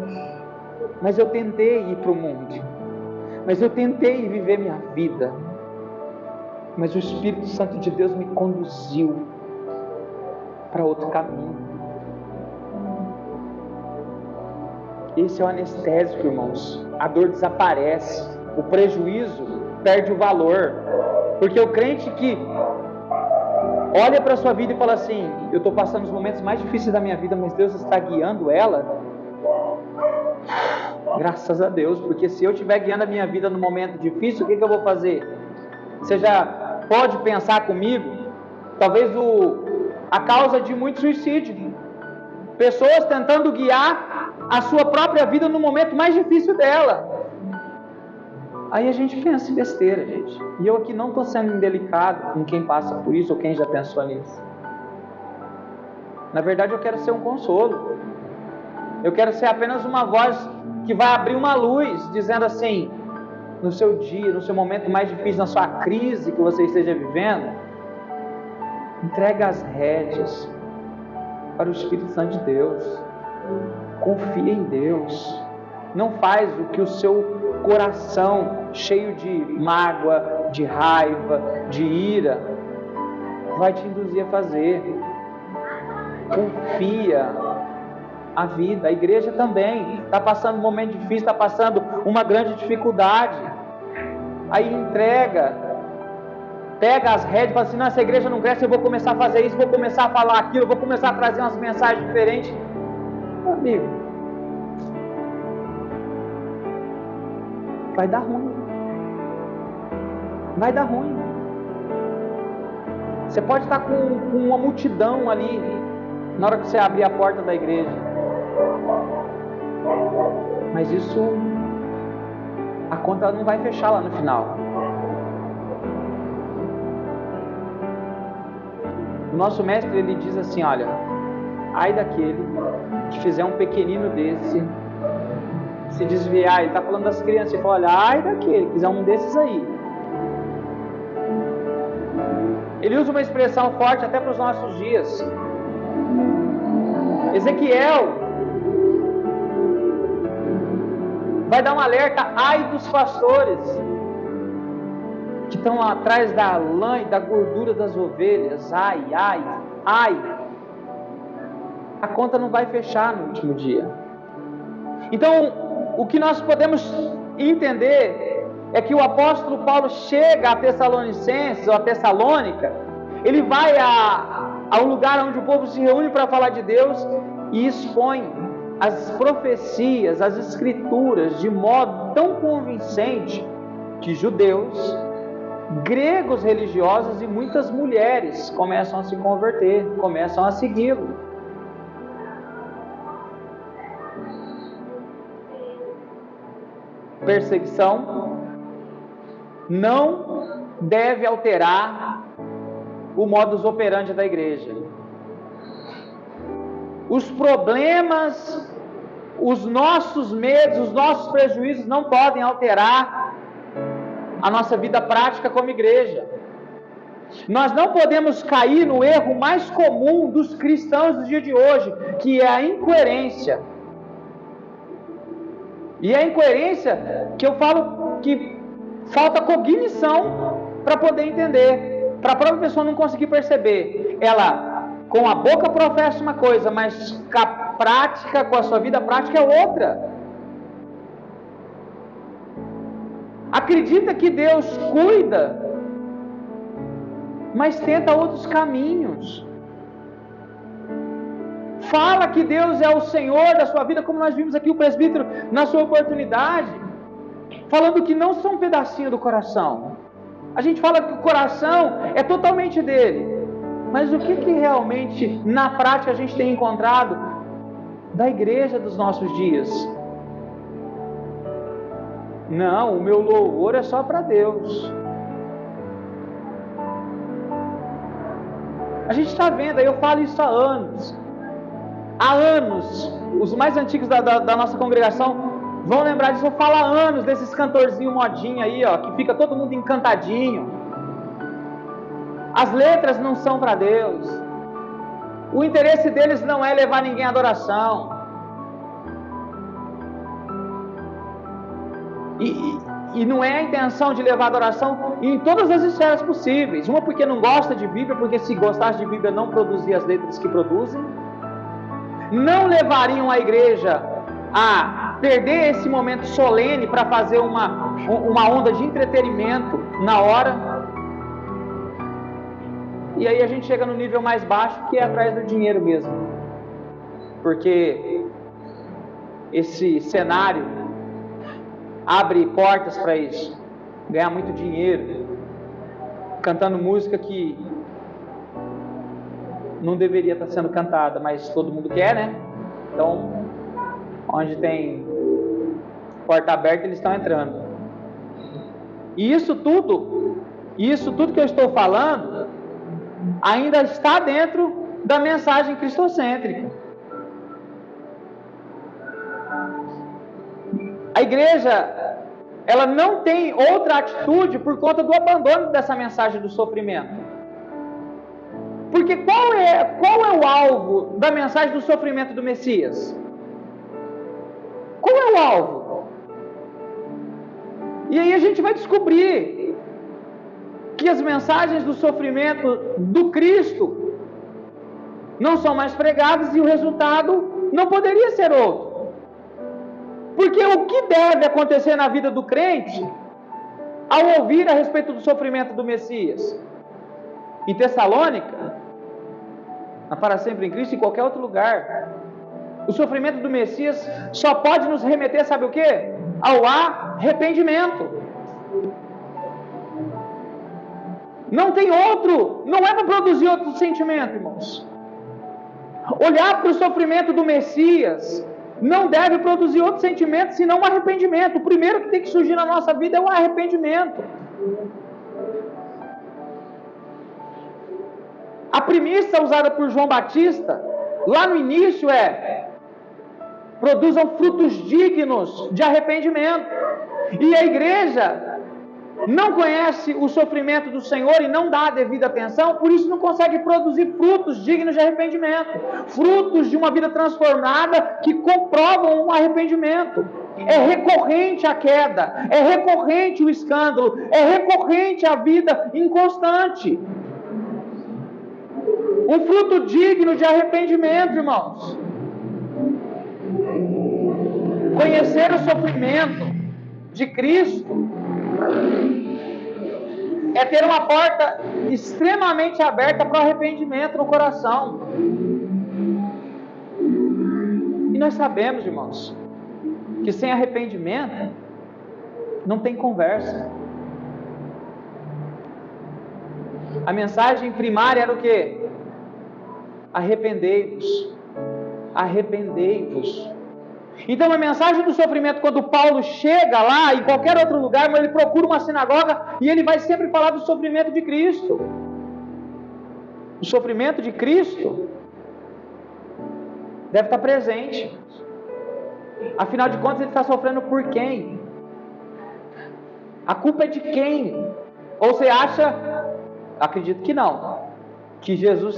mas eu tentei ir para o mundo. Mas eu tentei viver minha vida. Mas o Espírito Santo de Deus me conduziu para outro caminho. Esse é o anestésico, irmãos. A dor desaparece. O prejuízo perde o valor. Porque o crente que olha para a sua vida e fala assim: eu estou passando os momentos mais difíceis da minha vida, mas Deus está guiando ela. Graças a Deus, porque se eu estiver guiando a minha vida no momento difícil, o que eu vou fazer? Você já pode pensar comigo, talvez a causa de muito suicídio. Pessoas tentando guiar a sua própria vida no momento mais difícil dela. Aí a gente pensa em besteira, gente. E eu aqui não estou sendo indelicado com quem passa por isso ou quem já pensou nisso. Na verdade, eu quero ser um consolo. Eu quero ser apenas uma voz que vai abrir uma luz, dizendo assim: no seu dia, no seu momento mais difícil, na sua crise que você esteja vivendo, entrega as rédeas para o Espírito Santo de Deus. Confia em Deus. Não faz o que o seu coração, cheio de mágoa, de raiva, de ira, vai te induzir a fazer. Confia a vida. A igreja também está passando um momento difícil, está passando uma grande dificuldade. Aí entrega, pega as rédeas e fala assim: não, essa igreja não cresce, eu vou começar a fazer isso, vou começar a falar aquilo, vou começar a trazer umas mensagens diferentes. Meu amigo, vai dar ruim. Vai dar ruim. Você pode estar com uma multidão ali na hora que você abrir a porta da igreja, mas isso, a conta não vai fechar lá no final. O nosso mestre, ele diz assim, olha, ai daquele que fizer um pequenino desse se desviar. Ele está falando das crianças, ele fala, olha, ai daquele que fizer um desses aí. Ele usa uma expressão forte até para os nossos dias. Ezequiel vai dar um alerta, ai dos pastores que estão atrás da lã e da gordura das ovelhas. Ai, ai, ai. A conta não vai fechar no último dia. Então, o que nós podemos entender é que o apóstolo Paulo chega a Tessalonicenses, ou a Tessalônica, ele vai a um lugar onde o povo se reúne para falar de Deus e expõe as profecias, as escrituras, de modo tão convincente que judeus, gregos religiosos e muitas mulheres começam a se converter, começam a segui-lo. Perseguição não deve alterar o modus operandi da igreja. Os problemas, os nossos medos, os nossos prejuízos não podem alterar a nossa vida prática como igreja. Nós não podemos cair no erro mais comum dos cristãos do dia de hoje, que é a incoerência. E a incoerência que eu falo que falta cognição para poder entender, para a própria pessoa não conseguir perceber. Ela com a boca professa uma coisa, mas com a prática, com a sua vida prática é outra. Acredita que Deus cuida, mas tenta outros caminhos. Fala que Deus é o Senhor da sua vida, como nós vimos aqui o presbítero na sua oportunidade, falando que não são um pedacinho do coração. A gente fala que o coração é totalmente dele, mas o que realmente na prática a gente tem encontrado da igreja dos nossos dias? Não, o meu louvor é só para Deus. A gente está vendo, eu falo isso há anos. Há anos, os mais antigos da nossa congregação vão lembrar disso. Eu falo há anos desses cantorzinhos modinha aí, ó, que fica todo mundo encantadinho. As letras não são para Deus. O interesse deles não é levar ninguém à adoração. E não é a intenção de levar a adoração em todas as esferas possíveis. Uma porque não gosta de Bíblia, porque se gostasse de Bíblia não produzia as letras que produzem. Não levariam a igreja a perder esse momento solene para fazer uma onda de entretenimento na hora. E aí a gente chega no nível mais baixo, que é atrás do dinheiro mesmo. Porque esse cenário abre portas para isso. Ganhar muito dinheiro, cantando música que não deveria estar sendo cantada, mas todo mundo quer, né? Então, onde tem porta aberta, eles estão entrando. E isso tudo que eu estou falando, ainda está dentro da mensagem cristocêntrica. A igreja, ela não tem outra atitude por conta do abandono dessa mensagem do sofrimento. Porque qual é o alvo da mensagem do sofrimento do Messias? Qual é o alvo? E aí a gente vai descobrir que as mensagens do sofrimento do Cristo não são mais pregadas e o resultado não poderia ser outro. Porque o que deve acontecer na vida do crente ao ouvir a respeito do sofrimento do Messias? Em Tessalônica, na Para Sempre em Cristo, em qualquer outro lugar, o sofrimento do Messias só pode nos remeter, sabe o quê? Ao arrependimento. Não tem outro, não é para produzir outro sentimento, irmãos. Olhar para o sofrimento do Messias não deve produzir outro sentimento senão um arrependimento. O primeiro que tem que surgir na nossa vida é o arrependimento. A premissa usada por João Batista, lá no início, produzam frutos dignos de arrependimento. E a igreja não conhece o sofrimento do Senhor e não dá a devida atenção, por isso não consegue produzir frutos dignos de arrependimento, frutos de uma vida transformada que comprovam um arrependimento. É recorrente a queda, é recorrente o escândalo, é recorrente a vida inconstante. Um fruto digno de arrependimento, irmãos. Conhecer o sofrimento de Cristo é ter uma porta extremamente aberta para o arrependimento no coração. E nós sabemos, irmãos, que sem arrependimento não tem conversa. A mensagem primária era o quê? Arrependei-vos. Arrependei-vos. Então a mensagem do sofrimento, quando Paulo chega lá, em qualquer outro lugar, mas ele procura uma sinagoga e ele vai sempre falar do sofrimento de Cristo. O sofrimento de Cristo deve estar presente. Afinal de contas, ele está sofrendo por quem? A culpa é de quem? Ou você acha, acredito que não, que Jesus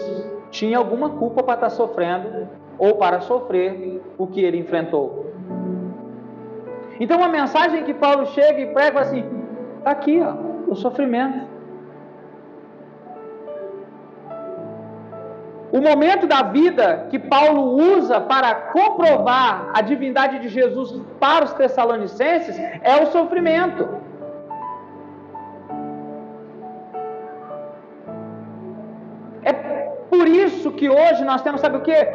tinha alguma culpa para estar sofrendo ou para sofrer o que ele enfrentou. Então a mensagem que Paulo chega e prega assim, está aqui, o sofrimento. O momento da vida que Paulo usa para comprovar a divindade de Jesus para os Tessalonicenses é o sofrimento. É por isso que hoje nós temos, sabe o quê?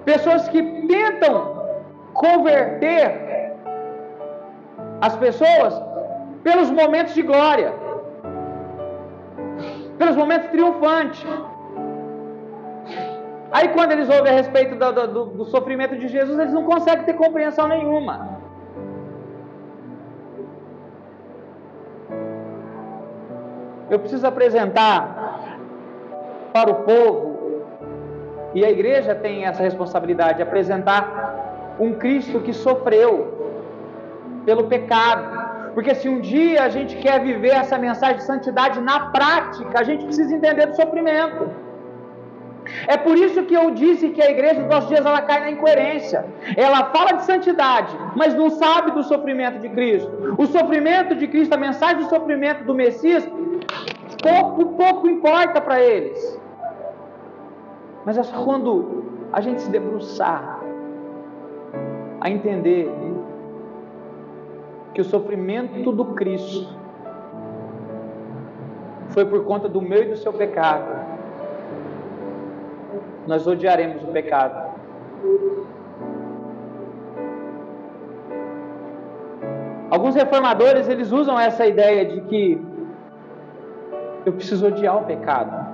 Pessoas que tentam converter as pessoas pelos momentos de glória, pelos momentos triunfantes. Aí quando eles ouvem a respeito do sofrimento de Jesus, eles não conseguem ter compreensão nenhuma. Eu preciso apresentar para o povo, e a igreja tem essa responsabilidade de apresentar um Cristo que sofreu pelo pecado. Porque se um dia a gente quer viver essa mensagem de santidade na prática, a gente precisa entender do sofrimento. É por isso que eu disse que a igreja dos nossos dias ela cai na incoerência. Ela fala de santidade, mas não sabe do sofrimento de Cristo. O sofrimento de Cristo, a mensagem do sofrimento do Messias, pouco importa para eles. Mas é só quando a gente se debruçar a entender que o sofrimento do Cristo foi por conta do meu e do seu pecado, nós odiaremos o pecado. Alguns reformadores, eles usam essa ideia de que eu preciso odiar o pecado.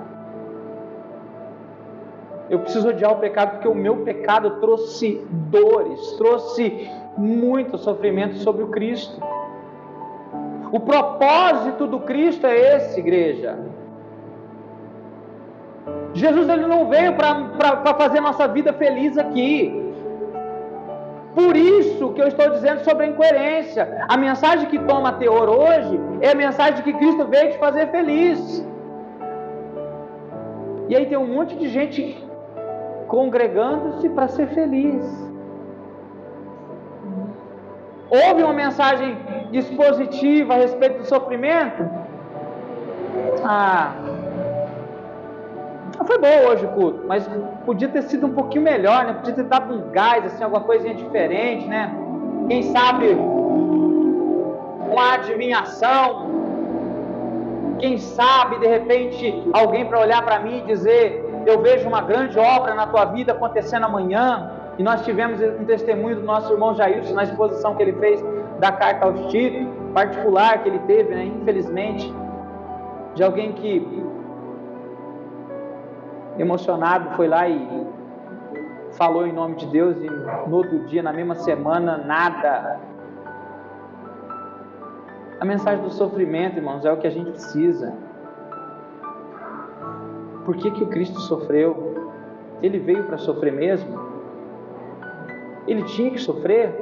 Eu preciso odiar o pecado porque o meu pecado trouxe dores, trouxe muito sofrimento sobre o Cristo. O propósito do Cristo é esse, igreja. Jesus ele não veio para fazer nossa vida feliz aqui. Por isso que eu estou dizendo sobre a incoerência. A mensagem que toma teor hoje é a mensagem de que Cristo veio te fazer feliz. E aí tem um monte de gente congregando-se para ser feliz. Houve uma mensagem expositiva a respeito do sofrimento? Foi bom hoje o culto, mas podia ter sido um pouquinho melhor, né? Podia ter dado um gás, assim, alguma coisinha diferente, né? Quem sabe uma adivinhação, quem sabe de repente alguém para olhar para mim e dizer: eu vejo uma grande obra na tua vida acontecendo amanhã. E nós tivemos um testemunho do nosso irmão Jailson na exposição que ele fez da carta aos Tito, particular que ele teve, né? Infelizmente, de alguém que emocionado foi lá e falou em nome de Deus, e no outro dia, na mesma semana, nada. A mensagem do sofrimento, irmãos, é o que a gente precisa. por que o Cristo sofreu? Ele veio para sofrer mesmo? Ele tinha que sofrer?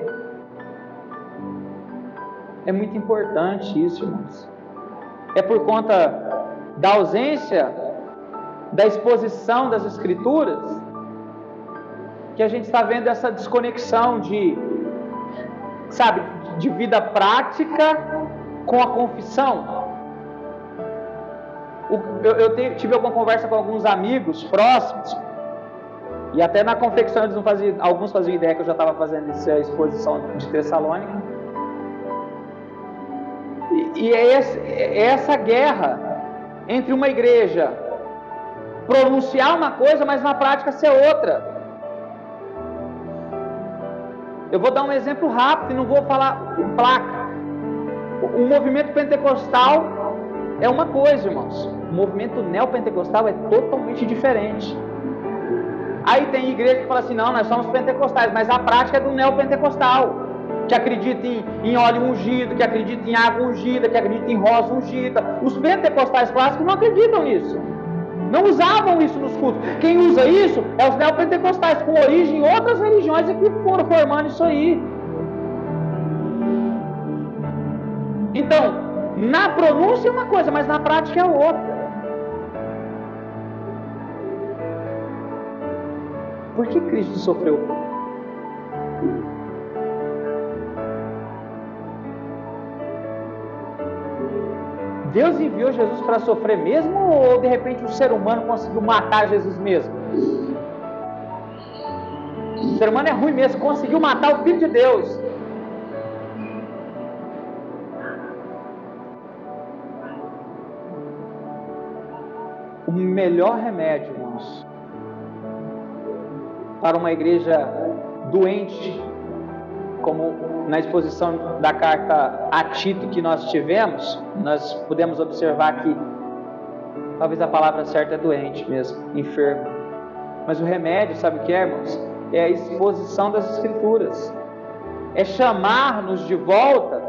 É muito importante isso, irmãos. É por conta da ausência da exposição das Escrituras que a gente está vendo essa desconexão de vida prática com a confissão. Eu tive alguma conversa com alguns amigos próximos, e até na confecção alguns faziam ideia que eu já estava fazendo essa exposição de Tessalônica. E é essa guerra entre uma igreja pronunciar uma coisa, mas na prática ser outra. Eu vou dar um exemplo rápido e não vou falar placa. O movimento pentecostal é uma coisa, irmãos. O movimento neopentecostal é totalmente diferente. Aí tem igreja que fala assim, não, nós somos pentecostais, mas a prática é do neopentecostal, que acredita em óleo ungido, que acredita em água ungida, que acredita em rosa ungida. Os pentecostais clássicos não acreditam nisso. Não usavam isso nos cultos. Quem usa isso é os neopentecostais, com origem em outras religiões que foram formando isso aí. Então, na pronúncia é uma coisa, mas na prática é outra. Por que Cristo sofreu? Deus enviou Jesus para sofrer mesmo, ou de repente o ser humano conseguiu matar Jesus mesmo? O ser humano é ruim mesmo, conseguiu matar o Filho de Deus. O melhor remédio, irmãos, para uma igreja doente, como na exposição da carta a Tito que nós tivemos, nós pudemos observar que talvez a palavra certa é doente mesmo, enfermo. Mas o remédio, sabe o que é, irmãos? É a exposição das Escrituras. É chamar-nos de volta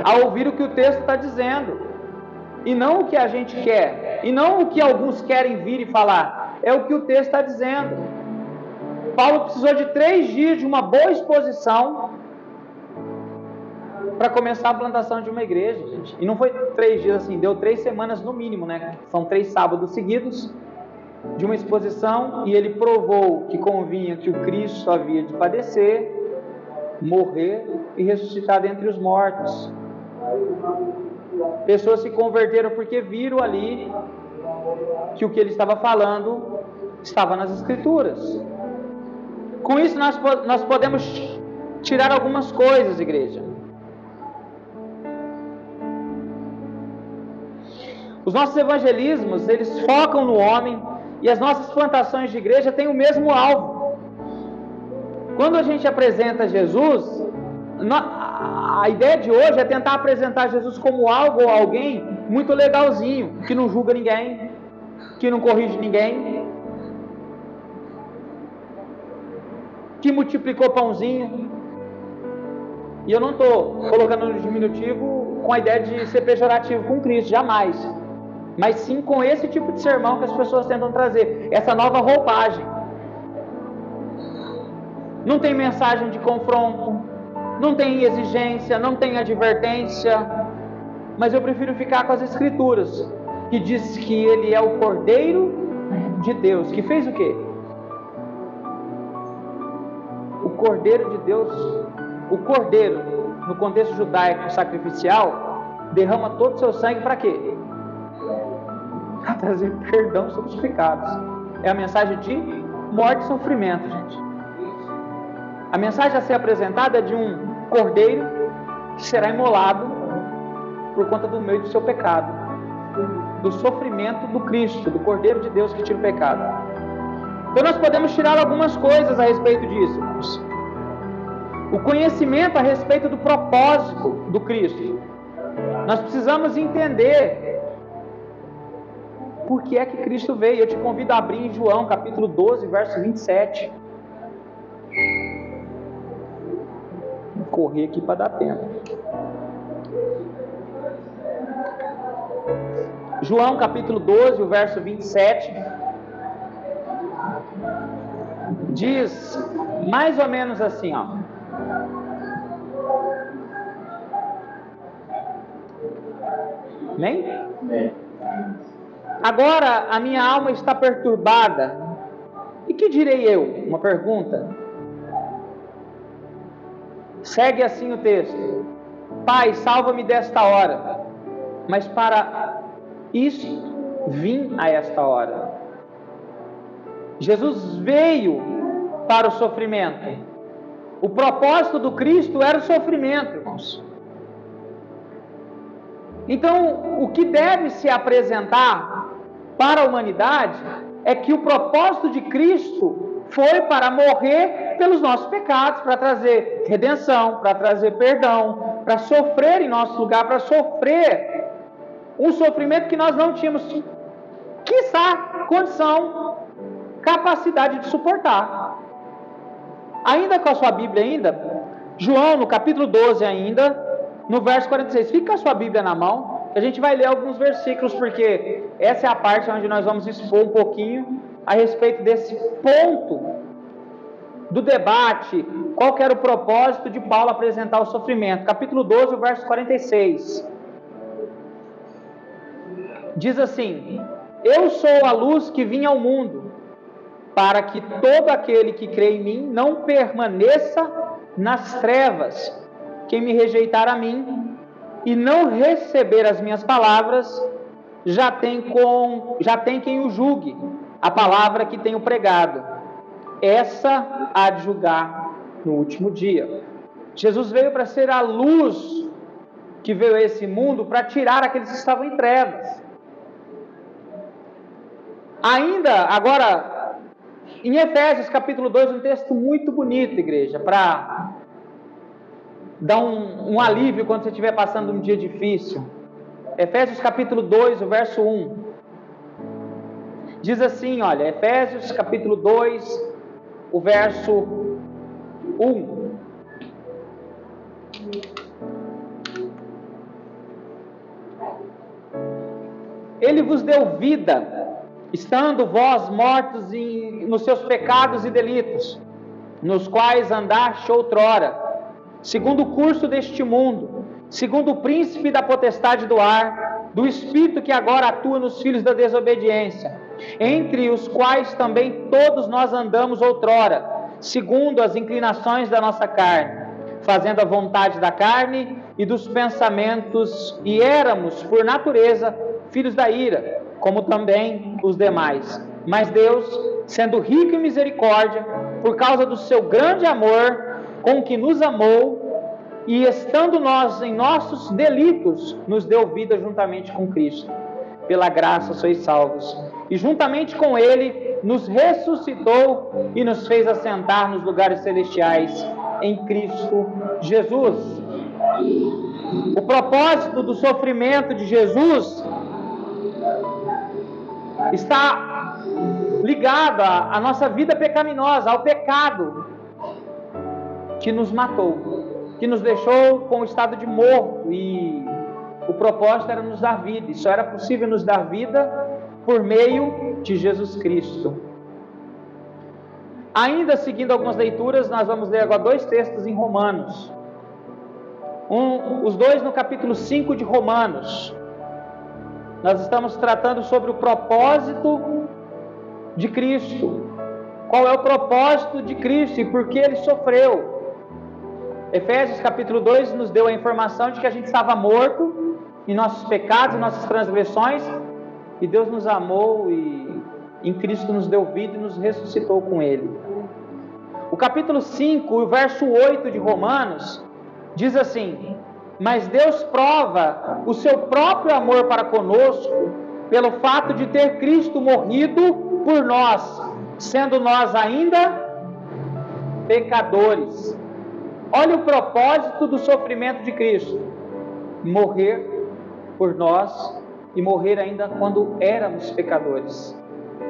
a ouvir o que o texto está dizendo. E não o que a gente quer. E não o que alguns querem vir e falar. É o que o texto está dizendo. Paulo precisou de 3 dias de uma boa exposição para começar a plantação de uma igreja, gente. E não foi 3 dias assim, deu 3 semanas no mínimo, né? São 3 sábados seguidos de uma exposição, e ele provou que convinha que o Cristo havia de padecer, morrer e ressuscitar dentre os mortos. Pessoas se converteram porque viram ali que o que ele estava falando estava nas Escrituras. Com isso nós podemos tirar algumas coisas, igreja. Os nossos evangelismos, eles focam no homem, e as nossas plantações de igreja têm o mesmo alvo. Quando a gente apresenta Jesus, a ideia de hoje é tentar apresentar Jesus como algo ou alguém muito legalzinho, que não julga ninguém, que não corrige ninguém, que multiplicou pãozinho. E eu não estou colocando no diminutivo com a ideia de ser pejorativo com Cristo, jamais. Mas sim com esse tipo de sermão que as pessoas tentam trazer, essa nova roupagem. Não tem mensagem de confronto, não tem exigência, não tem advertência, mas eu prefiro ficar com as Escrituras, que diz que ele é o Cordeiro de Deus, que fez o quê? O Cordeiro de Deus, o Cordeiro, no contexto judaico sacrificial, derrama todo o seu sangue para quê? Para trazer perdão sobre os pecados. É a mensagem de morte e sofrimento, gente. A mensagem a ser apresentada é de um cordeiro que será imolado por conta do meio do seu pecado, do sofrimento do Cristo, do Cordeiro de Deus que tira o pecado. Então nós podemos tirar algumas coisas a respeito disso, irmãos. O conhecimento a respeito do propósito do Cristo. Nós precisamos entender por que é que Cristo veio. Eu te convido a abrir em João, capítulo 12, verso 27. Vou correr aqui para dar tempo. João capítulo 12, o verso 27, diz mais ou menos assim, ó. Amém? Agora a minha alma está perturbada. E que direi eu? Uma pergunta. Segue assim o texto: Pai, salva-me desta hora. Mas para isso vim a esta hora. Jesus veio para o sofrimento. O propósito do Cristo era o sofrimento, irmãos. Então, o que deve se apresentar para a humanidade é que o propósito de Cristo foi para morrer pelos nossos pecados, para trazer redenção, para trazer perdão, para sofrer em nosso lugar, para sofrer um sofrimento que nós não tínhamos, quiçá, condição, capacidade de suportar. Ainda com a sua Bíblia ainda, João no capítulo 12 ainda, no verso 46, fica com a sua Bíblia na mão, a gente vai ler alguns versículos, porque essa é a parte onde nós vamos expor um pouquinho a respeito desse ponto do debate, qual que era o propósito de Paulo apresentar o sofrimento. Capítulo 12, o verso 46. Diz assim: Eu sou a luz que vim ao mundo, para que todo aquele que crê em mim não permaneça nas trevas. Quem me rejeitar a mim e não receber as minhas palavras, já tem quem o julgue, a palavra que tenho pregado. Essa há de julgar no último dia. Jesus veio para ser a luz que veio a esse mundo para tirar aqueles que estavam em trevas. Ainda, agora, em Efésios capítulo 2, um texto muito bonito, igreja, para dar um alívio quando você estiver passando um dia difícil. Efésios capítulo 2, o verso 1. Diz assim, olha, Efésios capítulo 2, o verso 1. Ele vos deu vida, estando vós mortos nos seus pecados e delitos, nos quais andaste outrora, segundo o curso deste mundo, segundo o príncipe da potestade do ar, do espírito que agora atua nos filhos da desobediência, entre os quais também todos nós andamos outrora, segundo as inclinações da nossa carne, fazendo a vontade da carne e dos pensamentos, e éramos, por natureza, filhos da ira, como também os demais. Mas Deus, sendo rico em misericórdia, por causa do seu grande amor, com que nos amou, e estando nós em nossos delitos, nos deu vida juntamente com Cristo. Pela graça sois salvos. E juntamente com Ele, nos ressuscitou e nos fez assentar nos lugares celestiais em Cristo Jesus. O propósito do sofrimento de Jesus está ligado à nossa vida pecaminosa, ao pecado que nos matou, que nos deixou com o estado de morto, e o propósito era nos dar vida, e só era possível nos dar vida por meio de Jesus Cristo. Ainda seguindo algumas leituras, nós vamos ler agora dois textos em Romanos, os dois no capítulo 5 de Romanos. Nós estamos tratando sobre o propósito de Cristo. Qual é o propósito de Cristo e por que Ele sofreu? Efésios capítulo 2 nos deu a informação de que a gente estava morto em nossos pecados, em nossas transgressões, e Deus nos amou e em Cristo nos deu vida e nos ressuscitou com Ele. O capítulo 5, o verso 8 de Romanos, diz assim: Mas Deus prova o seu próprio amor para conosco, pelo fato de ter Cristo morrido por nós, sendo nós ainda pecadores. Olha o propósito do sofrimento de Cristo: morrer por nós, e morrer ainda quando éramos pecadores.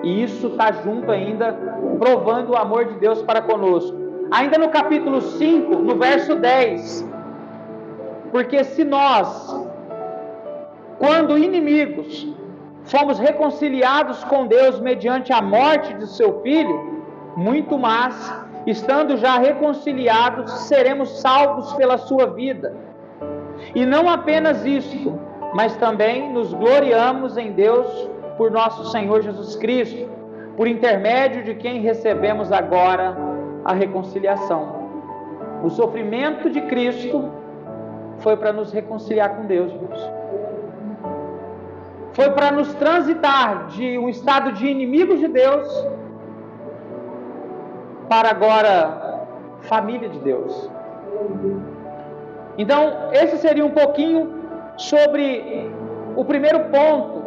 E isso está junto ainda, provando o amor de Deus para conosco. Ainda no capítulo 5, no verso 10, porque se nós, quando inimigos, fomos reconciliados com Deus mediante a morte de seu Filho, muito mais, estando já reconciliados, seremos salvos pela sua vida. E não apenas isto, mas também nos gloriamos em Deus por nosso Senhor Jesus Cristo, por intermédio de quem recebemos agora a reconciliação. O sofrimento de Cristo foi para nos reconciliar com Deus, irmãos. Foi para nos transitar de um estado de inimigos de Deus para agora família de Deus. Então, esse seria um pouquinho sobre o primeiro ponto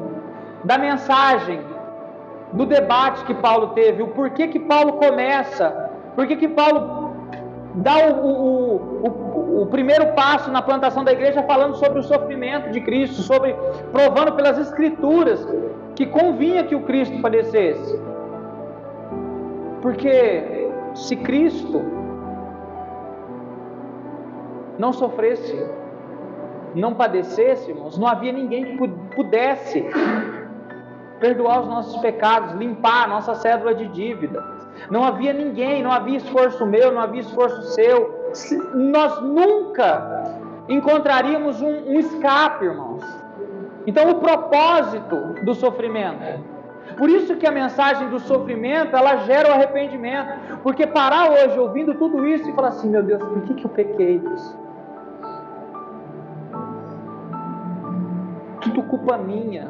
da mensagem, do debate que Paulo teve, o porquê que Paulo começa, porquê que Paulo dá o primeiro passo na plantação da igreja falando sobre o sofrimento de Cristo, provando pelas Escrituras que convinha que o Cristo padecesse. Porque se Cristo não sofresse, não padecesse, irmãos, não havia ninguém que pudesse perdoar os nossos pecados, limpar a nossa cédula de dívida. Não havia ninguém, não havia esforço meu, não havia esforço seu. Nós nunca encontraríamos um escape, irmãos. Então, o propósito do sofrimento. Por isso que a mensagem do sofrimento, ela gera o arrependimento. Porque parar hoje ouvindo tudo isso e falar assim, meu Deus, por que eu pequei isso? Tudo culpa minha.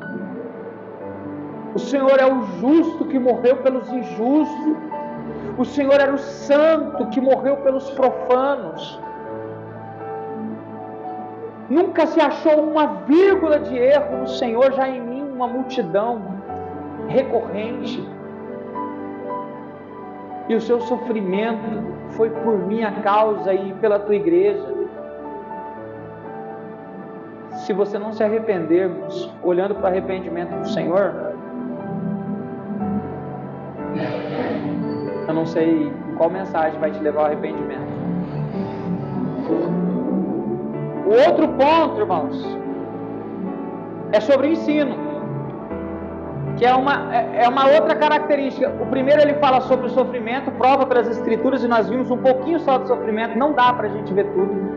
O Senhor é o justo que morreu pelos injustos. O Senhor era o santo que morreu pelos profanos. Nunca se achou uma vírgula de erro no Senhor, já em mim uma multidão recorrente. E o seu sofrimento foi por minha causa e pela tua igreja. Se você não se arrependermos, olhando para o arrependimento do Senhor, eu não sei qual mensagem vai te levar ao arrependimento. O outro ponto, irmãos, é sobre o ensino, que é uma outra característica. O primeiro ele fala sobre o sofrimento, prova pelas Escrituras, e nós vimos um pouquinho só do sofrimento, não dá para a gente ver tudo.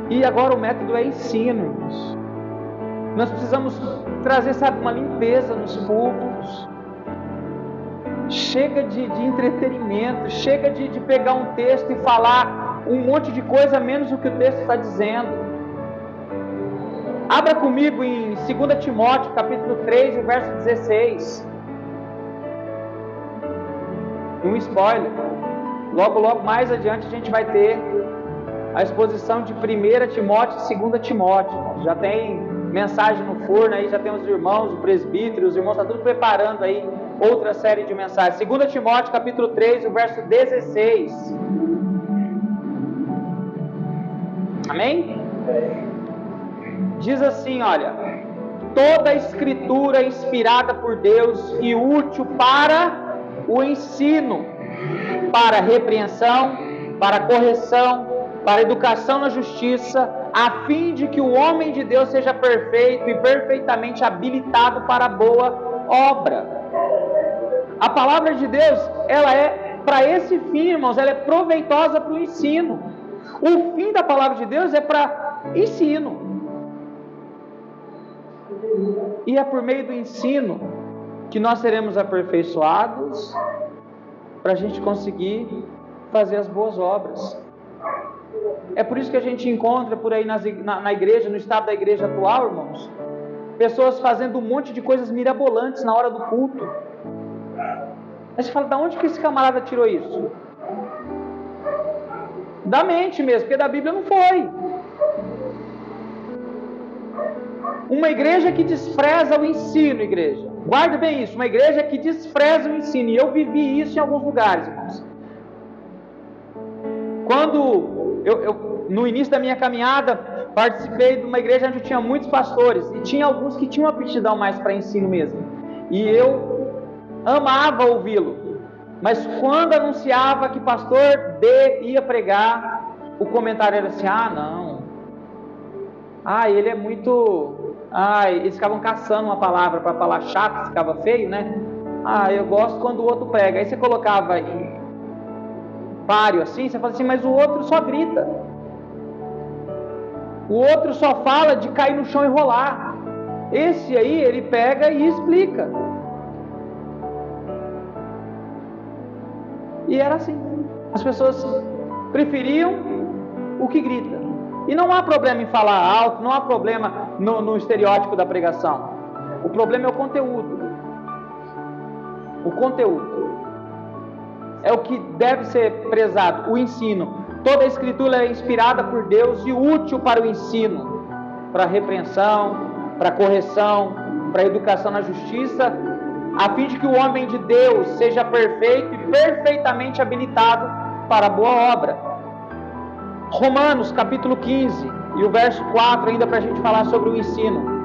E agora o método é ensino, irmãos. Nós precisamos trazer, sabe, uma limpeza nos púlpitos. Chega de entretenimento, chega de pegar um texto e falar um monte de coisa menos o que o texto está dizendo. Abra comigo em 2 Timóteo, capítulo 3, verso 16. Um spoiler. Logo mais adiante a gente vai ter a exposição de 1 Timóteo e 2 Timóteo. Já tem mensagem no forno aí, já tem os irmãos, o presbítero, os irmãos, está tudo preparando aí outra série de mensagens. 2 Timóteo, capítulo 3, o verso 16. Amém? Diz assim, olha: toda a Escritura é inspirada por Deus e útil para o ensino, para a repreensão, para a correção, para a educação na justiça, a fim de que o homem de Deus seja perfeito e perfeitamente habilitado para a boa obra. A palavra de Deus, ela é para esse fim, irmãos, ela é proveitosa para o ensino. O fim da palavra de Deus é para ensino. E é por meio do ensino que nós seremos aperfeiçoados para a gente conseguir fazer as boas obras. É por isso que a gente encontra por aí na igreja, no estado da igreja atual, irmãos, pessoas fazendo um monte de coisas mirabolantes na hora do culto. Aí você fala, da onde que esse camarada tirou isso? Da mente mesmo, porque da Bíblia não foi. Uma igreja que despreza o ensino, igreja. Guarde bem isso, uma igreja que despreza o ensino. E eu vivi isso em alguns lugares, irmãos. Quando eu no início da minha caminhada, participei de uma igreja onde tinha muitos pastores. E tinha alguns que tinham aptidão mais para ensino mesmo. E eu amava ouvi-lo. Mas quando anunciava que pastor D ia pregar, o comentário era assim, não. Ele é muito Eles ficavam caçando uma palavra para falar chato, ficava feio, né? Eu gosto quando o outro prega. Aí você colocava em páreo assim, você fala assim, mas o outro só grita. O outro só fala de cair no chão e rolar. Esse aí, ele pega e explica. E era assim. As pessoas preferiam o que grita. E não há problema em falar alto, não há problema no estereótipo da pregação. O problema é o conteúdo. O conteúdo é o que deve ser prezado, o ensino. Toda a escritura é inspirada por Deus e útil para o ensino, para a repreensão, para a correção, para a educação na justiça, a fim de que o homem de Deus seja perfeito e perfeitamente habilitado para a boa obra. Romanos capítulo 15 e o verso 4 ainda para a gente falar sobre o ensino.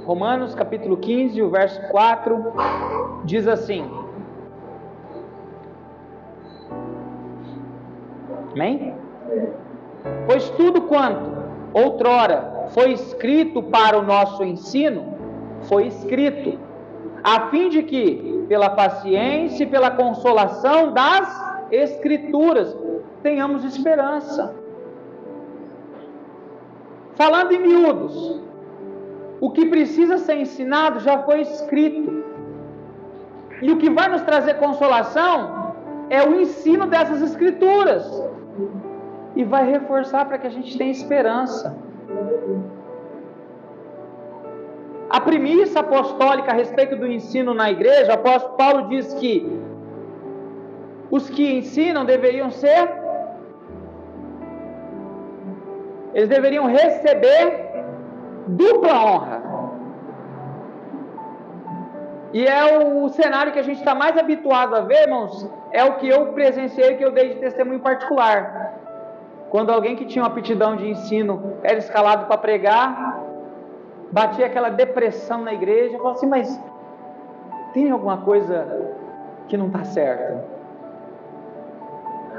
Romanos capítulo 15, o verso 4, diz assim. Amém? Pois tudo quanto outrora foi escrito para o nosso ensino, foi escrito, a fim de que, pela paciência e pela consolação das Escrituras, tenhamos esperança. Falando em miúdos, o que precisa ser ensinado já foi escrito. E o que vai nos trazer consolação é o ensino dessas escrituras. E vai reforçar para que a gente tenha esperança. A premissa apostólica a respeito do ensino na igreja, o apóstolo Paulo diz que os que ensinam eles deveriam receber dupla honra. E é o cenário que a gente está mais habituado a ver, irmãos, é o que eu presenciei, que eu dei de testemunho particular. Quando alguém que tinha uma aptidão de ensino era escalado para pregar, batia aquela depressão na igreja, eu falava assim, mas tem alguma coisa que não está certa?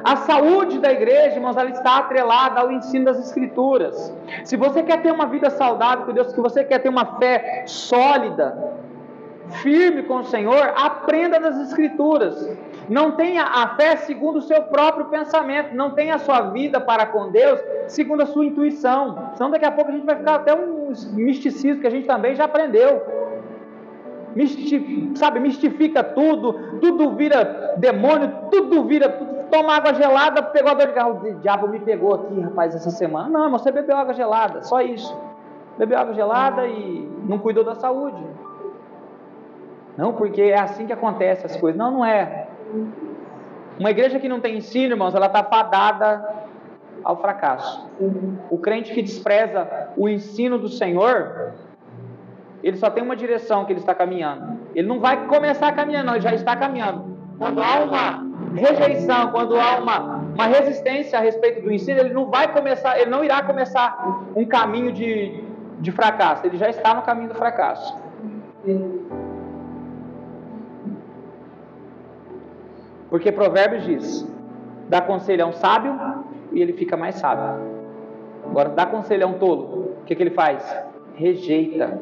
A saúde da igreja, irmãos, ela está atrelada ao ensino das Escrituras. Se você quer ter uma vida saudável com Deus, se você quer ter uma fé sólida, firme com o Senhor, aprenda das Escrituras. Não tenha a fé segundo o seu próprio pensamento, não tenha a sua vida para com Deus segundo a sua intuição. Senão daqui a pouco a gente vai ficar até um misticismo que a gente também já aprendeu. Mistifica tudo vira demônio, tudo toma água gelada, pegou a dor de garganta, o diabo me pegou aqui, rapaz, essa semana. Não, irmão, você bebeu água gelada, só isso. Bebeu água gelada e não cuidou da saúde. Não, porque é assim que acontece as coisas. Não é. Uma igreja que não tem ensino, irmãos, ela está fadada ao fracasso. O crente que despreza o ensino do Senhor, ele só tem uma direção que ele está caminhando. Ele não vai começar caminhando, não, ele já está caminhando. Quando há uma rejeição, quando há uma resistência a respeito do ensino, ele não irá começar um caminho de fracasso, ele já está no caminho do fracasso. Porque Provérbios diz, dá conselho a um sábio e ele fica mais sábio. Agora, dá conselho a um tolo, o que ele faz? Rejeita,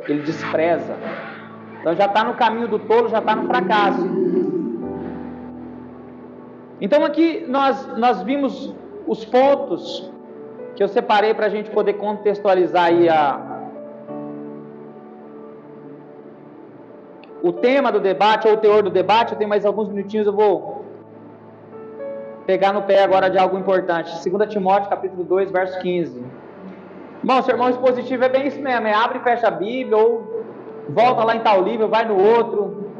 ele despreza. Então já está no caminho do tolo, já está no fracasso. Então aqui nós vimos os pontos que eu separei para a gente poder contextualizar aí o tema do debate, ou o teor do debate. Eu tenho mais alguns minutinhos, eu vou pegar no pé agora de algo importante. 2 Timóteo, capítulo 2, verso 15. Irmão, o sermão expositivo é bem isso mesmo, abre e fecha a Bíblia, ou volta lá em tal livro, vai no outro,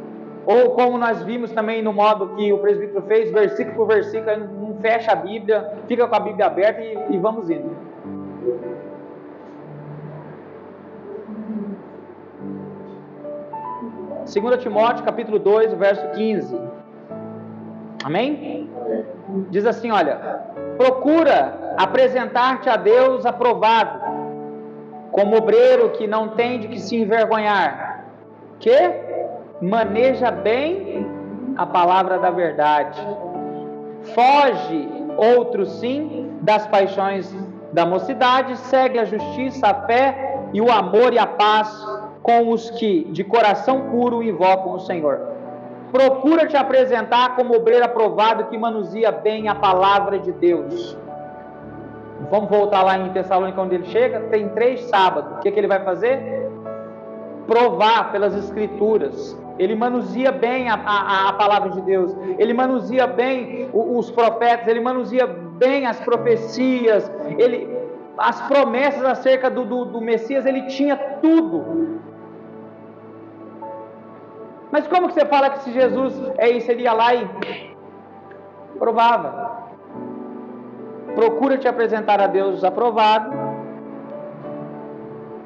ou como nós vimos também no modo que o presbítero fez, versículo por versículo, não fecha a Bíblia, fica com a Bíblia aberta e vamos indo. Segunda Timóteo, capítulo 2, verso 15. Amém? Diz assim, olha, procura apresentar-te a Deus aprovado, como obreiro que não tem de que se envergonhar, que maneja bem a palavra da verdade, foge, outro sim, das paixões da mocidade, segue a justiça, a fé e o amor e a paz com os que de coração puro invocam o Senhor. Procura te apresentar como obreiro aprovado que manuseia bem a palavra de Deus. Vamos voltar lá em Tessalônica, onde ele chega. Tem 3 sábados. O que ele vai fazer? Provar pelas Escrituras. Ele manuseia bem a palavra de Deus. Ele manuseia bem os profetas. Ele manuseia bem as profecias. As promessas acerca do Messias. Ele tinha tudo. Mas como que você fala que se Jesus é isso, ele ia lá e provava? Procura te apresentar a Deus aprovado,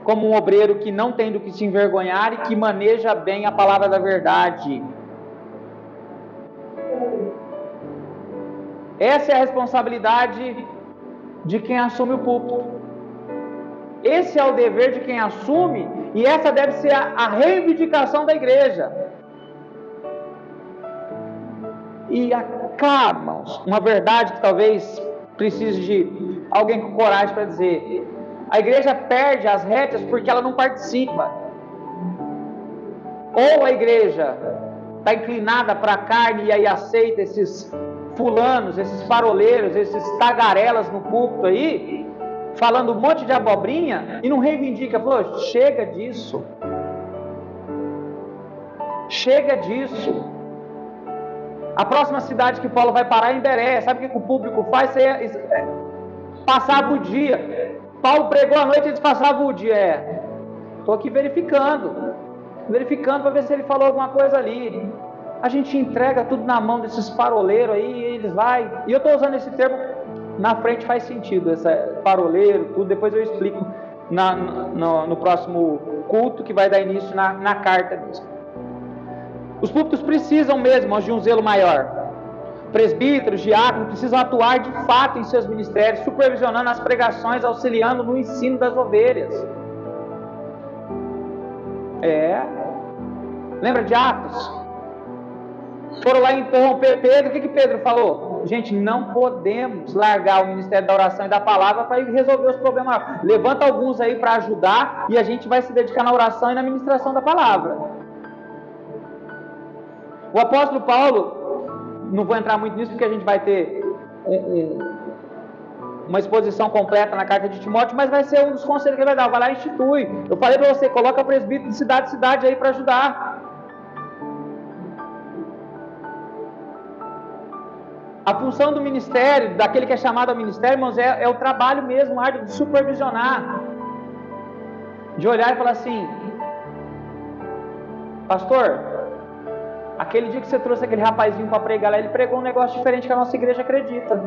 como um obreiro que não tem do que se envergonhar e que maneja bem a palavra da verdade. Essa é a responsabilidade de quem assume o púlpito. Esse é o dever de quem assume, e essa deve ser a reivindicação da igreja. E irmãos, uma verdade que talvez precise de alguém com coragem para dizer: a igreja perde as rédeas porque ela não participa. Ou a igreja está inclinada para a carne e aí aceita esses fulanos, esses faroleiros, esses tagarelas no púlpito aí, falando um monte de abobrinha, e não reivindica, falou: chega disso. Chega disso. A próxima cidade que Paulo vai parar é em Beré. Sabe o que o público faz? Passava o dia. Paulo pregou à noite e eles passavam o dia. Estou aqui verificando para ver se ele falou alguma coisa ali. A gente entrega tudo na mão desses faroleiros aí, e eles vai. E eu estou usando esse termo, na frente faz sentido, esse faroleiro, tudo. Depois eu explico no próximo culto, que vai dar início na carta mesmo. Os púlpitos precisam mesmo de um zelo maior. Presbíteros, diáconos precisam atuar de fato em seus ministérios, supervisionando as pregações, auxiliando no ensino das ovelhas. Lembra de Atos? Foram lá interromper Pedro. O que Pedro falou? Gente, não podemos largar o ministério da oração e da palavra para resolver os problemas. Levanta alguns aí para ajudar e a gente vai se dedicar na oração e na ministração da palavra. O apóstolo Paulo, não vou entrar muito nisso porque a gente vai ter uma exposição completa na carta de Timóteo, mas vai ser um dos conselhos que ele vai dar. Vai lá e institui. Eu falei para você, coloca presbítero de cidade em cidade aí para ajudar. A função do ministério, daquele que é chamado ao ministério, irmãos, é o trabalho mesmo, árduo de supervisionar, de olhar e falar assim: pastor, aquele dia que você trouxe aquele rapazinho para pregar lá, ele pregou um negócio diferente que a nossa igreja acredita.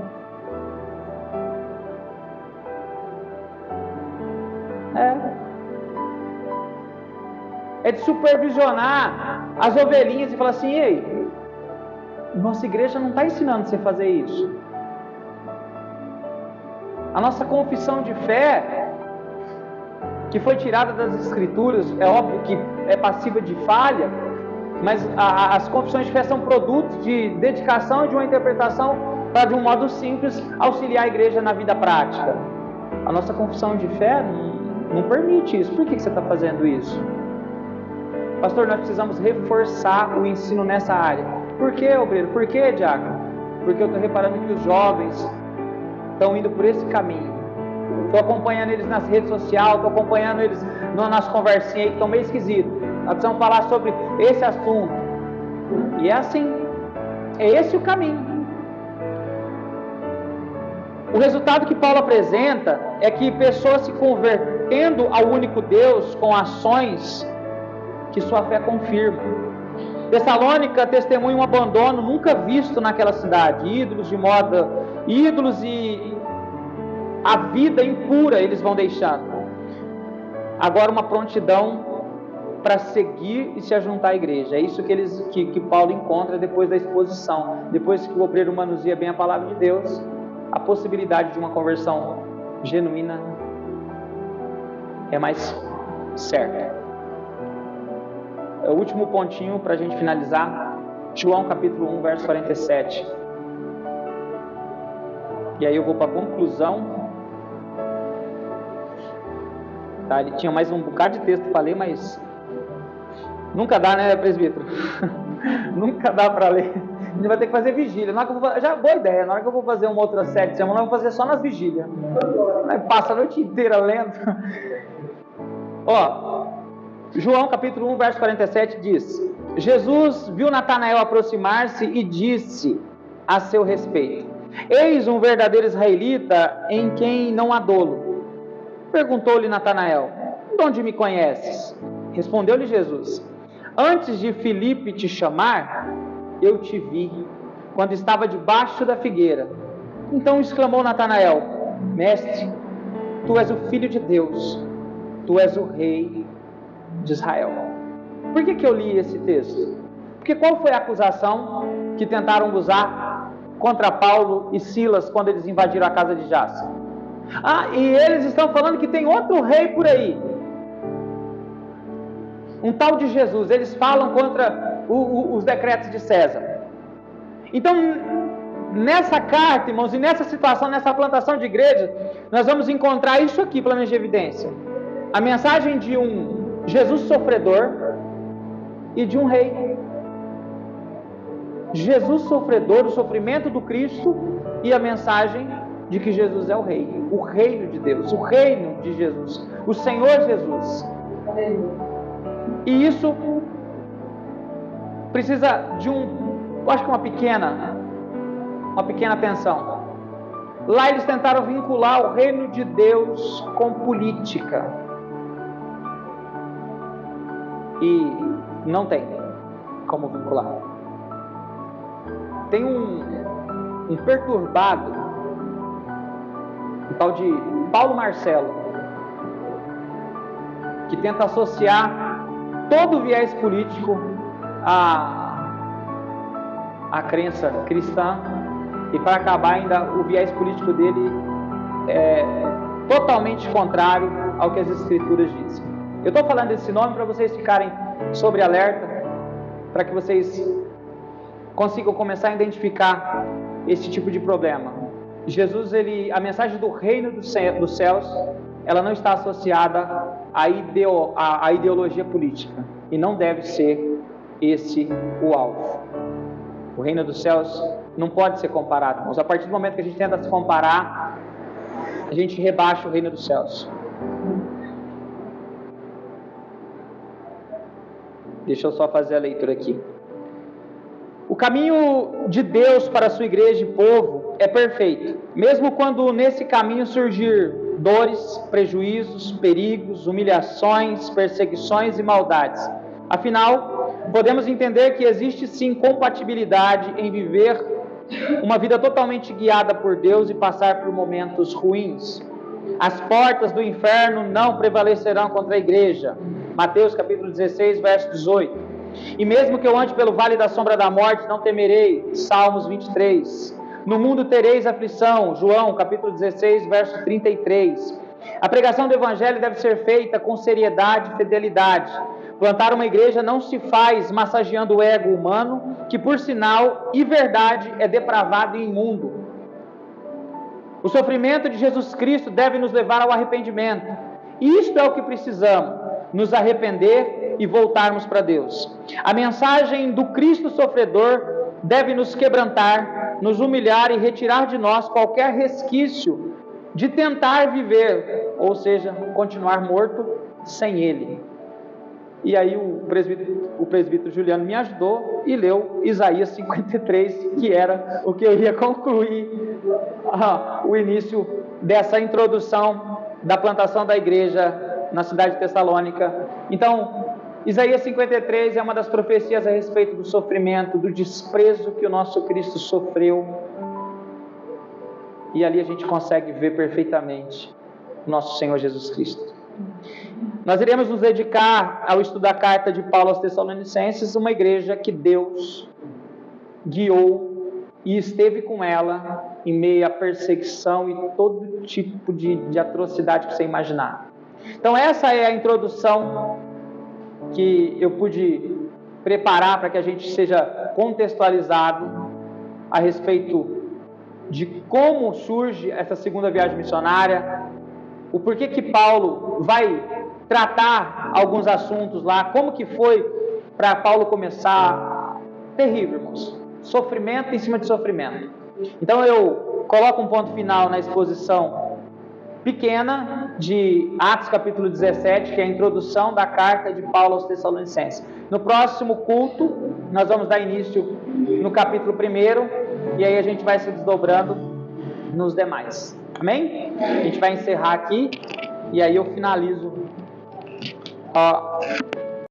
É de supervisionar as ovelhinhas e falar assim: ei, nossa igreja não está ensinando você a fazer isso. A nossa confissão de fé, que foi tirada das escrituras, é óbvio que é passiva de falha, mas as confissões de fé são produtos de dedicação e de uma interpretação para, de um modo simples, auxiliar a igreja na vida prática. A nossa confissão de fé não permite isso. Por que você está fazendo isso? Pastor, nós precisamos reforçar o ensino nessa área. Por que, obreiro? Por que, diácono? Porque eu estou reparando que os jovens estão indo por esse caminho. Estou acompanhando eles nas redes sociais, estou acompanhando eles nas conversinhas aí que estão meio esquisitos. Nós precisamos falar sobre esse assunto. E é assim, é esse o caminho. O resultado que Paulo apresenta é que pessoas se convertendo ao único Deus com ações que sua fé confirma. Tessalônica testemunha um abandono nunca visto naquela cidade. Ídolos de moda, ídolos e a vida impura eles vão deixando. Agora uma prontidão para seguir e se ajuntar à igreja. É isso que Paulo encontra depois da exposição. Depois que o obreiro manuseia bem a palavra de Deus, a possibilidade de uma conversão genuína é mais certa. o último pontinho para a gente finalizar. João capítulo 1, verso 47. E aí eu vou para a conclusão. Tá, ele tinha mais um bocado de texto para ler, mas nunca dá, né, presbítero? Nunca dá para ler. A gente vai ter que fazer vigília. Na hora que eu vou, já boa ideia. Na hora que eu vou fazer uma outra série de semana, eu vou fazer só nas vigílias. Passa a noite inteira lendo. Ó, João capítulo 1, verso 47 diz: Jesus viu Natanael aproximar-se e disse a seu respeito: Eis um verdadeiro israelita em quem não há dolo. Perguntou-lhe Natanael: De onde me conheces? Respondeu-lhe Jesus: Antes de Filipe te chamar, eu te vi, quando estava debaixo da figueira. Então exclamou Natanael: Mestre, tu és o Filho de Deus, tu és o Rei de Israel. Por que eu li esse texto? Porque qual foi a acusação que tentaram usar contra Paulo e Silas quando eles invadiram a casa de Jason? E eles estão falando que tem outro rei por aí, um tal de Jesus. Eles falam contra os decretos de César. Então, nessa carta, irmãos, e nessa situação, nessa plantação de igreja, nós vamos encontrar isso aqui, plano de evidência: a mensagem de um Jesus sofredor e de um rei. Jesus sofredor, o sofrimento do Cristo, e a mensagem de que Jesus é o rei, o reino de Deus, o reino de Jesus, o Senhor Jesus. E isso precisa de eu acho que uma pequena atenção. Lá eles tentaram vincular o reino de Deus com política, e não tem como vincular. Tem um perturbado, o tal de Paulo Marcelo, que tenta associar todo o viés político à crença cristã, e para acabar ainda o viés político dele é totalmente contrário ao que as Escrituras dizem. Eu estou falando desse nome para vocês ficarem sobre alerta, para que vocês consigam começar a identificar esse tipo de problema. Jesus, a mensagem do reino dos céus, ela não está associada à ideologia política, e não deve ser esse o alvo. O reino dos céus não pode ser comparado, irmãos. A partir do momento que a gente tenta se comparar, a gente rebaixa o reino dos céus. Deixa eu só fazer a leitura aqui. O caminho de Deus para a sua igreja e povo é perfeito, mesmo quando nesse caminho surgir dores, prejuízos, perigos, humilhações, perseguições e maldades. Afinal, podemos entender que existe sim compatibilidade em viver uma vida totalmente guiada por Deus e passar por momentos ruins. As portas do inferno não prevalecerão contra a igreja. Mateus capítulo 16, verso 18. E mesmo que eu ande pelo vale da sombra da morte, não temerei. Salmos 23. No mundo tereis aflição. João capítulo 16, verso 33. A pregação do evangelho deve ser feita com seriedade e fidelidade. Plantar uma igreja não se faz massageando o ego humano, que por sinal e verdade é depravado e imundo. O sofrimento de Jesus Cristo deve nos levar ao arrependimento. Isto é o que precisamos, nos arrepender e voltarmos para Deus. A mensagem do Cristo sofredor deve nos quebrantar, nos humilhar e retirar de nós qualquer resquício de tentar viver, ou seja, continuar morto sem Ele. E aí o presbítero Juliano me ajudou e leu Isaías 53, que era o que eu ia concluir o início dessa introdução da plantação da igreja na cidade de Tessalônica. Então, Isaías 53 é uma das profecias a respeito do sofrimento, do desprezo que o nosso Cristo sofreu. E ali a gente consegue ver perfeitamente o nosso Senhor Jesus Cristo. Nós iremos nos dedicar ao estudo da carta de Paulo aos Tessalonicenses, uma igreja que Deus guiou e esteve com ela em meio à perseguição e todo tipo de atrocidade que você imaginar. Então essa é a introdução que eu pude preparar para que a gente seja contextualizado a respeito de como surge essa segunda viagem missionária, o porquê que Paulo vai tratar alguns assuntos lá, como que foi para Paulo começar. Terrível, irmãos. Sofrimento em cima de sofrimento. Então eu coloco um ponto final na exposição pequena de Atos capítulo 17, que é a introdução da carta de Paulo aos Tessalonicenses. No próximo culto, nós vamos dar início no capítulo 1, e aí a gente vai se desdobrando nos demais. Amém? A gente vai encerrar aqui, e aí eu finalizo